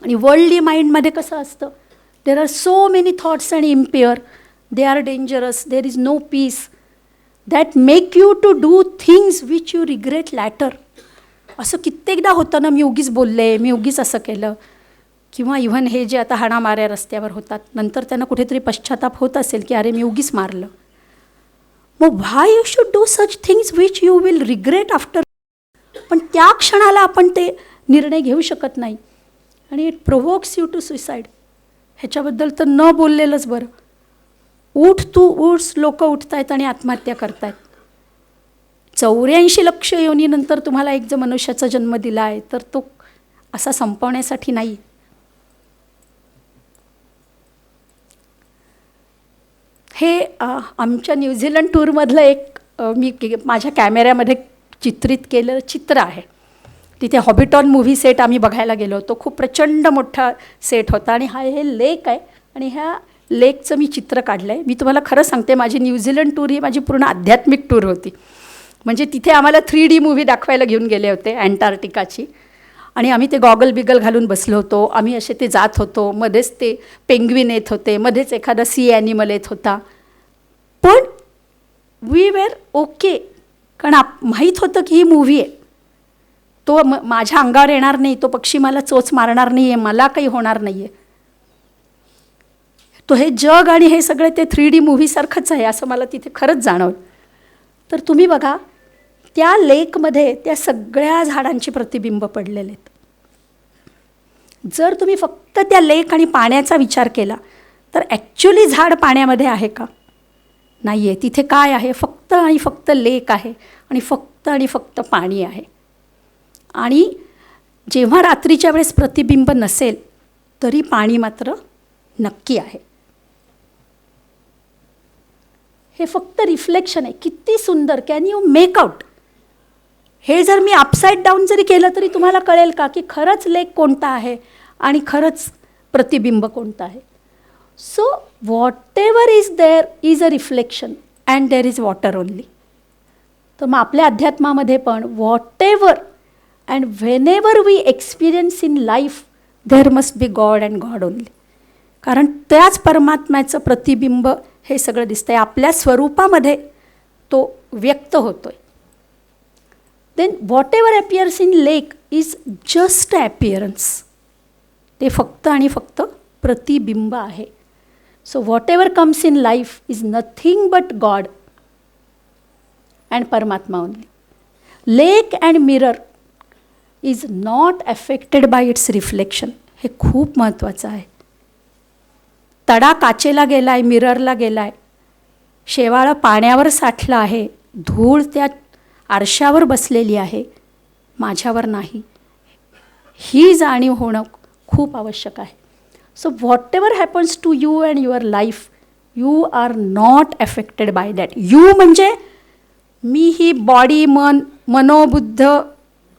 S2: आणि वर्ल्डली माइंडमध्ये कसं असतं, there are so many thoughts and impure. They are dangerous. There is no peace. That make you to do things which you regret later. असं कित्येकदा होतं ना, मी उगीच बोलले, मी उगीच असं केलं. किंवा इव्हन हे जे आता हाणामाऱ्या रस्त्यावर होतात, नंतर त्यांना कुठेतरी पश्चाताप होत असेल की अरे मी उगीच मारलं. मग why you should do such things which you will regret after. पण त्या क्षणाला आपण ते निर्णय घेऊ शकत नाही आणि इट प्रोव्होक्स यू टू सुसाईड. ह्याच्याबद्दल तर न बोललेलंच बरं. उठ तू उठ, लोक उठत आहेत आणि आत्महत्या करतायत. 84 लक्ष योनीनंतर तुम्हाला एक जर मनुष्याचा जन्म दिला आहे तर तो असा संपवण्यासाठी नाही. हे आमच्या न्यूझीलंड टूरमधलं एक मी माझ्या कॅमेऱ्यामध्ये चित्रित केलेलं चित्र आहे. तिथे हॉबिटॉन मूव्ही सेट आम्ही बघायला गेलो होतो. खूप प्रचंड मोठा सेट होता आणि हे लेक आहे आणि ह्या लेकचं मी चित्र काढलं आहे. मी तुम्हाला खरं सांगते, माझी न्यूझीलंड टूर ही माझी पूर्ण आध्यात्मिक टूर होती. म्हणजे तिथे आम्हाला 3D मूव्ही दाखवायला घेऊन गेले होते अँटार्क्टिकाची आणि आम्ही ते गॉगल बिगल घालून बसलो होतो. आम्ही असे ते जात होतो, मध्येच ते पेंग्विन येत होते, मध्येच एखादा सी ॲनिमल येत होता. पण वी वेर ओके, कारण माहीत होतं की ही मूव्ही आहे. तो माझ्या अंगावर येणार नाही, तो पक्षी मला चोच मारणार नाही आहे, मला काही होणार नाही आहे. तो हे जग आणि हे सगळे ते 3D मूव्हीसारखंच आहे असं मला तिथे खरंच जाणवलं. तर तुम्ही बघा, त्या लेकमध्ये त्या सगळ्या झाडांची प्रतिबिंब पडलेले आहेत. जर तुम्ही फक्त त्या लेक आणि पाण्याचा विचार केला तर ॲक्च्युली झाड पाण्यामध्ये आहे का? नाही आहे. तिथे काय आहे? फक्त आणि फक्त लेक आहे आणि फक्त पाणी आहे. आणि जेव्हा रात्रीच्या वेळेस प्रतिबिंब नसेल तरी पाणी मात्र नक्की आहे. हे फक्त रिफ्लेक्शन आहे. किती सुंदर! Can you make out? हे जर मी अपसाईड डाऊन जरी केलं तरी तुम्हाला कळेल का की खरंच लेक कोणता आहे आणि खरंच प्रतिबिंब कोणतं आहे. So whatever is there is a reflection and there is water only. तर मग आपल्या अध्यात्मामध्ये पण whatever and whenever we experience in life there must be God and God only. कारण त्याच परमात्म्याचं प्रतिबिंब हे सगळं दिसतंय, आपल्या स्वरूपामध्ये तो व्यक्त होतोय. Then whatever appears in lake is just appearance. ते फक्त आणि फक्त प्रतिबिंब आहे. So whatever comes in life is nothing but God and Paramatma only. Lake and mirror is not affected by its reflection. हे खूप महत्त्वाचं आहे. तडा काचेला गेला आहे, मिररला गेला आहे, शेवाळं पाण्यावर साठलं आहे, धूळ त्या आरशावर बसलेली आहे, माझ्यावर नाही. ही जाणीव होणं खूप आवश्यक आहे. So whatever happens to you and your life, you are not affected by that. You म्हणजे मी ही बॉडी, मनोबुद्ध,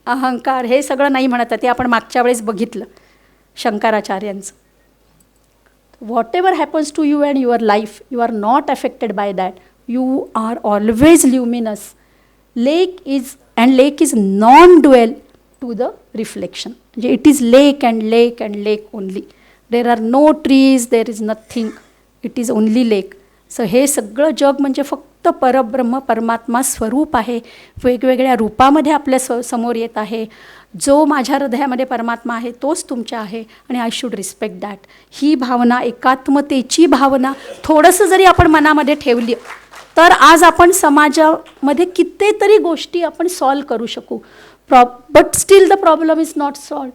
S2: अहंकार हे सगळं नाही म्हणत आहे. ते आपण मागच्या वेळेस बघितलं शंकराचार्यांचं. Whatever happens to you and your life, you are not affected by that. You are always luminous. Lake is non-dual to the reflection. It is lake and lake only. There are no trees, there is nothing. It is only lake. So हे सगळं जग म्हणजे फक्त परब्रह्म परमात्मा स्वरूप आहे. वेगवेगळ्या रूपामध्ये आपल्या समोर येत आहे. जो माझ्या हृदयामध्ये परमात्मा आहे तोच तुमच्या आहे आणि आय शुड रिस्पेक्ट दॅट. ही भावना, एकात्मतेची भावना थोडंसं जरी आपण मनामध्ये ठेवली तर आज आपण समाजामध्ये कितीतरी गोष्टी आपण सॉल्व करू शकू. But still the problem is not solve.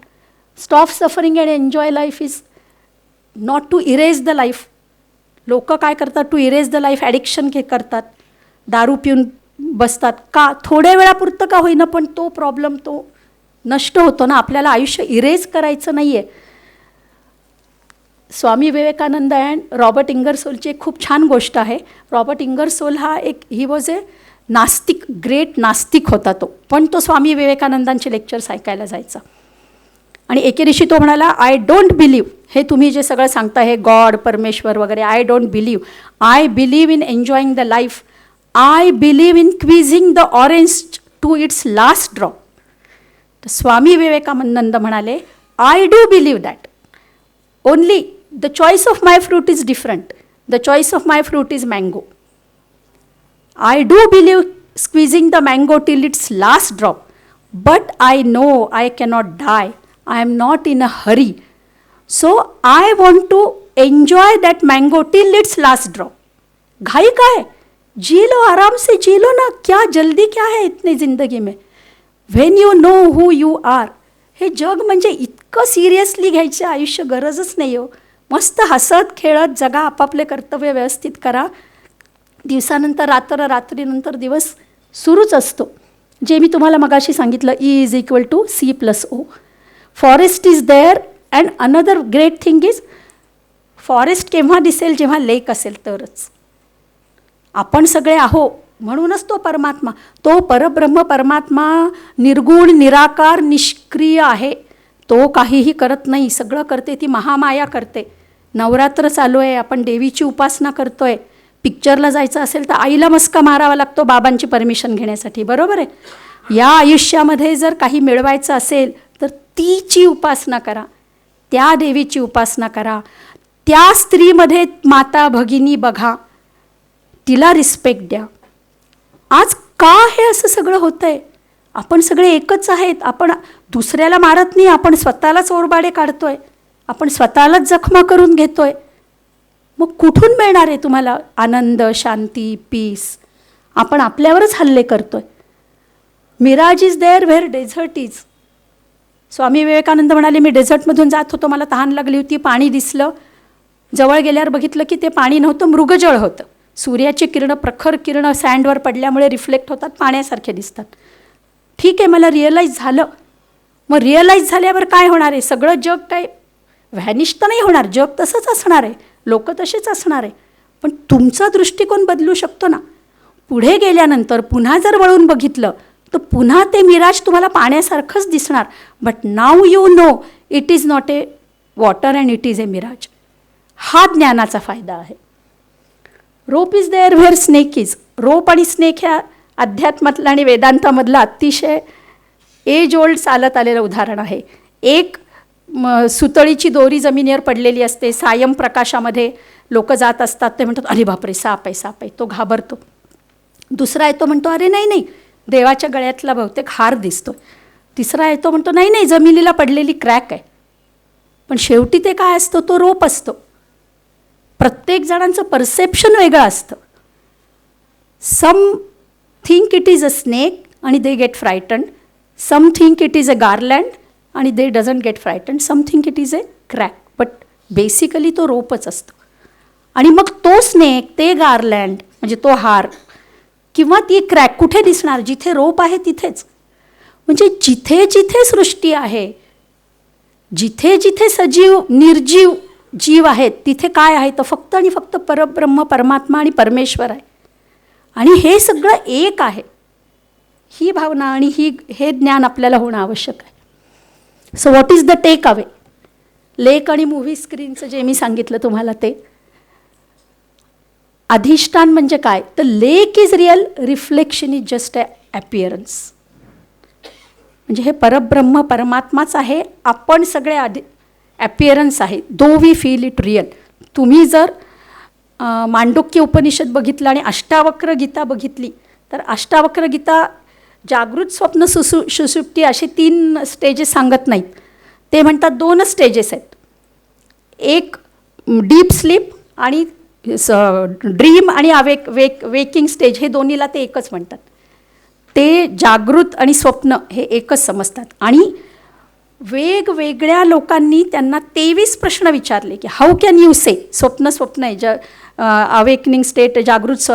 S2: Stop suffering and enjoy life is not to erase the life. लोक काय करतात? To erase the life addiction करतात, दारू पिऊन बसतात. का? थोड्या वेळापुरतं का होईना, पण तो प्रॉब्लेम तो नष्ट होतो ना. आपल्याला आयुष्य इरेज करायचं नाही आहे. स्वामी विवेकानंद अँड रॉबर्ट इंगरसोलची एक खूप छान गोष्ट आहे. रॉबर्ट इंगरसोल हा ही वॉज ए नास्तिक, ग्रेट नास्तिक होता तो. पण तो स्वामी विवेकानंदांचे लेक्चर्स ऐकायला जायचा. आणि एके दिवशी तो म्हणाला, आय डोंट बिलीव्ह, हे तुम्ही जे सगळं सांगता हे गॉड, परमेश्वर वगैरे, I don't believe. I believe in enjoying the life. I believe in squeezing the orange to its last drop. तर स्वामी विवेकानंद म्हणाले, I do believe that. Only the choice of my fruit is different. The choice of my fruit is mango. I do believe squeezing the mango till its last drop. But I know I cannot die. I am not in a hurry. So I want to enjoy that mango till its last drop. घाई का है? जी low, आराम से जी low ना. क्या जल्दी क्या है इतनी ज़िंदगी में? When you know who you are. हे जग म्हणजे इतकं सिरियसली घ्यायचं आयुष्य गरजच नाही हो. मस्त हसत खेळत जगा, आपापले कर्तव्य व्यवस्थित करा. दिवसानंतर रात्र, रात्रीनंतर दिवस सुरूच असतो. जे मी तुम्हाला मगाशी सांगितलं, E=C+O. Forest is there and another great thing is, forest केव्हा दिसेल? जेव्हा लेक असेल तरच. आपण सगळे आहो म्हणूनच तो परमात्मा, तो परब्रह्म परमात्मा निर्गुण निराकार निष्क्रिय आहे. तो काहीही करत नाही, सगळं करते ती महामाया करते. नवरात्र चालू आहे, आपण देवीची उपासना करतोय. पिक्चरला जायचं असेल तर आईला मस्का मारावा लागतो बाबांची परमिशन घेण्यासाठी, बरोबर आहे. या आयुष्यामध्ये जर काही मिळवायचं असेल तर तिची उपासना करा, त्या देवीची उपासना करा. त्या स्त्रीमध्ये माता भगिनी बघा, तिला रिस्पेक्ट द्या. आज का हे असं सगळं होतं आहे? आपण सगळे एकच आहेत. आपण दुसऱ्याला मारत नाही, आपण स्वतःलाच ओरबाडे काढतोय, आपण स्वतःलाच जखमा करून घेतोय. मग कुठून मिळणार आहे तुम्हाला आनंद, शांती, पीस? आपण आपल्यावरच हल्ले करतोय. Mirage is there where desert is. Swami Vivekananda म्हणाले, मी डेझर्टमधून जात होतो, मला तहान लागली होती, पाणी दिसलं, जवळ गेल्यावर बघितलं की ते पाणी नव्हतं, मृगजळ होतं. सूर्याची किरणं, प्रखर किरणं सँडवर पडल्यामुळे रिफ्लेक्ट होतात, पाण्यासारखे दिसतात. ठीक आहे, मला रिअलाईज झालं. मग रिअलाईज झाल्यावर काय होणार आहे? सगळं जग काय व्हॅनिश तर नाही होणार, जग तसंच असणार आहे, लोक तसेच असणार आहे. पण तुमचा दृष्टिकोन बदलू शकतो ना. पुढे गेल्यानंतर पुन्हा जर वळून बघितलं तर पुन्हा ते मिराज तुम्हाला पाण्यासारखंच दिसणार. But now you know it is not a water and it is a mirage. हा ज्ञानाचा फायदा आहे. Rope is there where snake is. Rope आणि स्नेक ह्या अध्यात्मातलं आणि वेदांतामधलं अतिशय एज ओल्ड चालत आलेलं उदाहरण आहे. एक सुतळीची दोरी जमिनीवर पडलेली असते, सायं प्रकाशामध्ये लोक जात असतात, ते म्हणतात अरे बापरे साप आहे, साप आहे, तो घाबरतो. दुसरा येतो म्हणतो अरे नाही नाही, देवाच्या गळ्यातला बहुतेक हार दिसतो. तिसरा येतो म्हणतो नाही नाही, जमिनीला पडलेली क्रॅक आहे. पण शेवटी ते काय असतं? तो रोप असतो. प्रत्येक जणांचं परसेप्शन वेगळं असतं. Some think it is a snake आणि they get frightened. Some think it is a garland आणि they doesn't get frightened. Some think it is a crack. But basically तो रोपच असतो. आणि मग तो स्नेक, ते गार्लँड म्हणजे तो हार किंवा ती क्रॅक कुठे दिसणार? जिथे रोप आहे तिथेच. म्हणजे जिथे जिथे सृष्टी आहे, जिथे जिथे सजीव निर्जीव जीव आहेत, तिथे काय आहे? तर फक्त आणि फक्त परब्रह्म परमात्मा आणि परमेश्वर आहे. आणि हे सगळं एक आहे. ही भावना आणि हे ज्ञान आपल्याला होणं आवश्यक आहे. So what is the takeaway? Lake आणि मूव्ही स्क्रीनचं जे मी सांगितलं तुम्हाला ते अधिष्ठान म्हणजे काय? तर lake is real, reflection is just a appearance. म्हणजे हे परब्रह्म परमात्माच आहे, आपण सगळे ॲपिअरन्स आहे. Though we feel it real. तुम्ही जर मांडुक्य उपनिषद बघितलं आणि अष्टावक्र गीता बघितली तर अष्टावक्र गीता जागृत, स्वप्न, सुषुप्ती असे 3 स्टेजेस सांगत नाहीत. ते म्हणतात 2 स्टेजेस आहेत. एक डीप स्लीप आणि ड्रीम आणि वेकिंग स्टेज, हे दोन्हीला ते एकच म्हणतात. ते जागृत आणि स्वप्न हे एकच समजतात. आणि वेगवेगळ्या लोकांनी त्यांना 23 प्रश्न विचारले की हाऊ कॅन यू से स्वप्न आहे, अवेकनिंग स्टेट, जागृत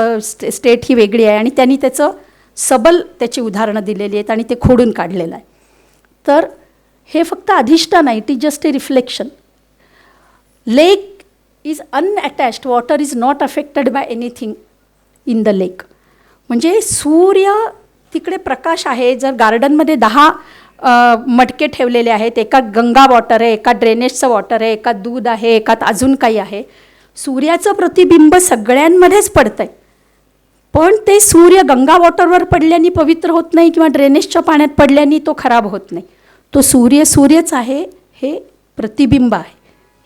S2: स्टेट ही वेगळी आहे. आणि त्यांनी त्याची उदाहरणं दिलेली आहेत आणि ते खोडून काढलेलं आहे. तर हे फक्त अधिष्ठान आहे, it is just a reflection. Lake is unattached, water is not affected by anything in the lake. म्हणजे सूर्य तिकडे प्रकाश आहे. जर गार्डनमध्ये 10 मटके ठेवलेले आहेत, एकात गंगा वॉटर आहे, एकात ड्रेनेजचं वॉटर आहे, एकात दूध आहे, एकात अजून काही आहे. सूर्याचं प्रतिबिंब सगळ्यांमध्येच पडतं आहे. पण ते सूर्य गंगा वॉटरवर पडल्याने पवित्र होत नाही किंवा ड्रेनेजच्या पाण्यात पडल्याने तो खराब होत नाही. तो सूर्यच आहे, हे प्रतिबिंब आहे,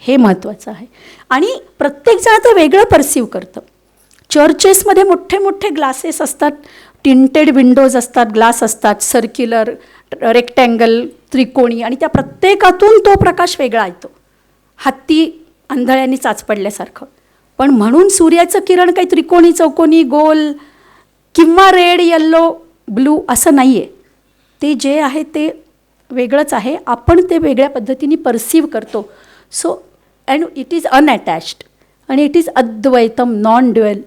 S2: हे महत्त्वाचं आहे. आणि प्रत्येकजण ते वेगळं परसीव करतं. चर्चेसमध्ये मोठे मोठे ग्लासेस असतात, टिंटेड विंडोज असतात, ग्लास असतात, सर्क्युलर, रेक्टँगल, त्रिकोणी, आणि त्या प्रत्येकातून तो प्रकाश वेगळा येतो, हत्ती आंधळ्यांनी चाच पडल्यासारखं. पण म्हणून सूर्याचं किरण काही त्रिकोणी, चौकोनी, गोल किंवा रेड, येल्लो, ब्लू असं नाही आहे. ते जे आहे ते वेगळंच आहे. आपण ते वेगळ्या पद्धतीने परसीव करतो. So and it is unattached आणि it is advaitam, non dual.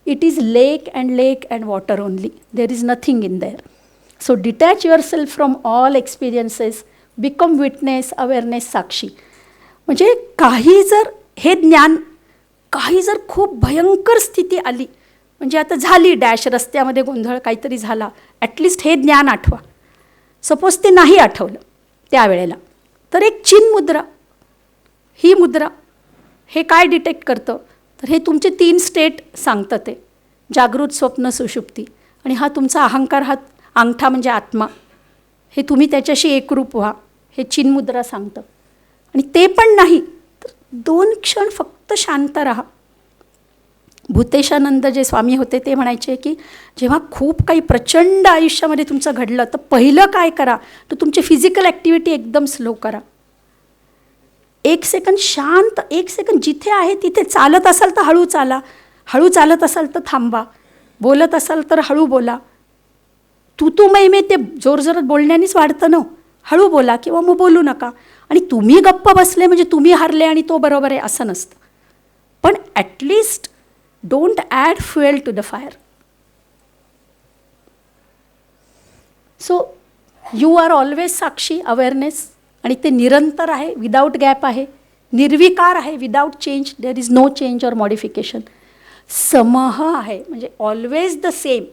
S2: It is lake and water only. There is nothing in there. So detach yourself from all experiences, become witness, awareness, sakshi. म्हणजे काही जर हे ज्ञान, काही जर खूप भयंकर स्थिती आली म्हणजे आता झाली डॅश, रस्त्यामध्ये गोंधळ काहीतरी झाला, ॲटलिस्ट हे ज्ञान आठवा. सपोज ते नाही आठवलं त्यावेळेला, तर एक चिन मुद्रा, ही मुद्रा हे काय डिटेक्ट करतं, तर हे तुमचे 3 स्टेट सांगतं ते, जागृत, स्वप्न, सुषुप्ती. आणि हा तुमचा अहंकार, हा अंगठा म्हणजे आत्मा, हे तुम्ही त्याच्याशी एकरूप व्हा, हे चिन्मुद्रा सांगतं. आणि ते पण नाही तर 2 क्षण फक्त शांत राहा. भूतेशानंद जे स्वामी होते ते म्हणायचे की जेव्हा खूप काही प्रचंड आयुष्यामध्ये तुमचं घडलं, तर पहिलं काय करा, तर तुमची फिजिकल ॲक्टिव्हिटी एकदम स्लो करा. 1 सेकंद शांत, 1 सेकंद जिथे आहे तिथे. चालत असाल तर हळू चाला, हळू चालत असाल तर थांबा, बोलत असाल तर हळू बोला. तू मै ते जोरजोरात बोलण्यानेच वाढतं ना. हळू बोला किंवा मग बोलू नका. आणि तुम्ही गप्प बसले म्हणजे तुम्ही हारले आणि तो बरोबर आहे असं नसतं. पण at least don't add fuel to the fire. So you are always sakshi, awareness. आणि ते निरंतर आहे, विदाऊट गॅप आहे, निर्विकार आहे, without change. There is no change or modification. समह आहे, म्हणजे ऑलवेज द सेम.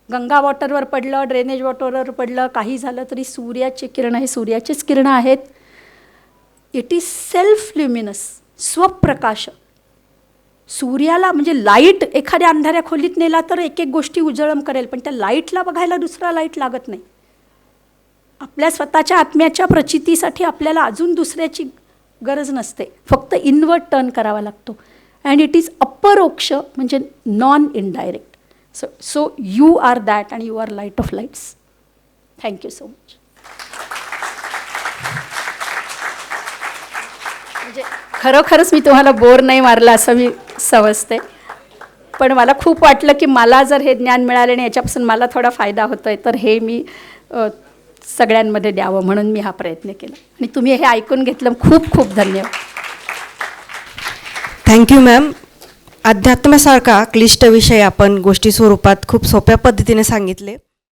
S2: गंगा वॉटरवर पडलं, ड्रेनेज वॉटरवर पडलं, काही झालं तरी सूर्याचे किरण हे सूर्याचेच किरणं आहेत. इट इज सेल्फ ल्युमिनस, स्वप्रकाश. सूर्याला म्हणजे लाईट एखाद्या अंधाऱ्या खोलीत नेला तर एक एक गोष्टी उजळम करेल, पण त्या लाईटला बघायला दुसरा लाईट लागत नाही. आपल्या स्वतःच्या आत्म्याच्या प्रचितीसाठी आपल्याला अजून दुसऱ्याची गरज नसते, फक्त इनवर्ट टर्न करावा लागतो. अँड इट इज अपरोक्ष, म्हणजे non indirect. So you are that and you are light of lights. Thank you so much. म्हणजे खरोखरच मी तुम्हाला बोर नाही मारलं असं मी समजते, पण मला खूप वाटलं की मला जर हे ज्ञान मिळालं आणि याच्यापासून मला थोडा फायदा होतो आहे, तर हे मी सगळ्यांमध्ये द्यावं म्हणून मी हा प्रयत्न केला. आणि तुम्ही हे ऐकून घेतलं, खूप खूप धन्यवाद.
S1: Thank you ma'am. अध्यात्मासारखा क्लिष्ट विषय आपण गोष्टी स्वरूपात खूप सोप्या पद्धतीने सांगितले.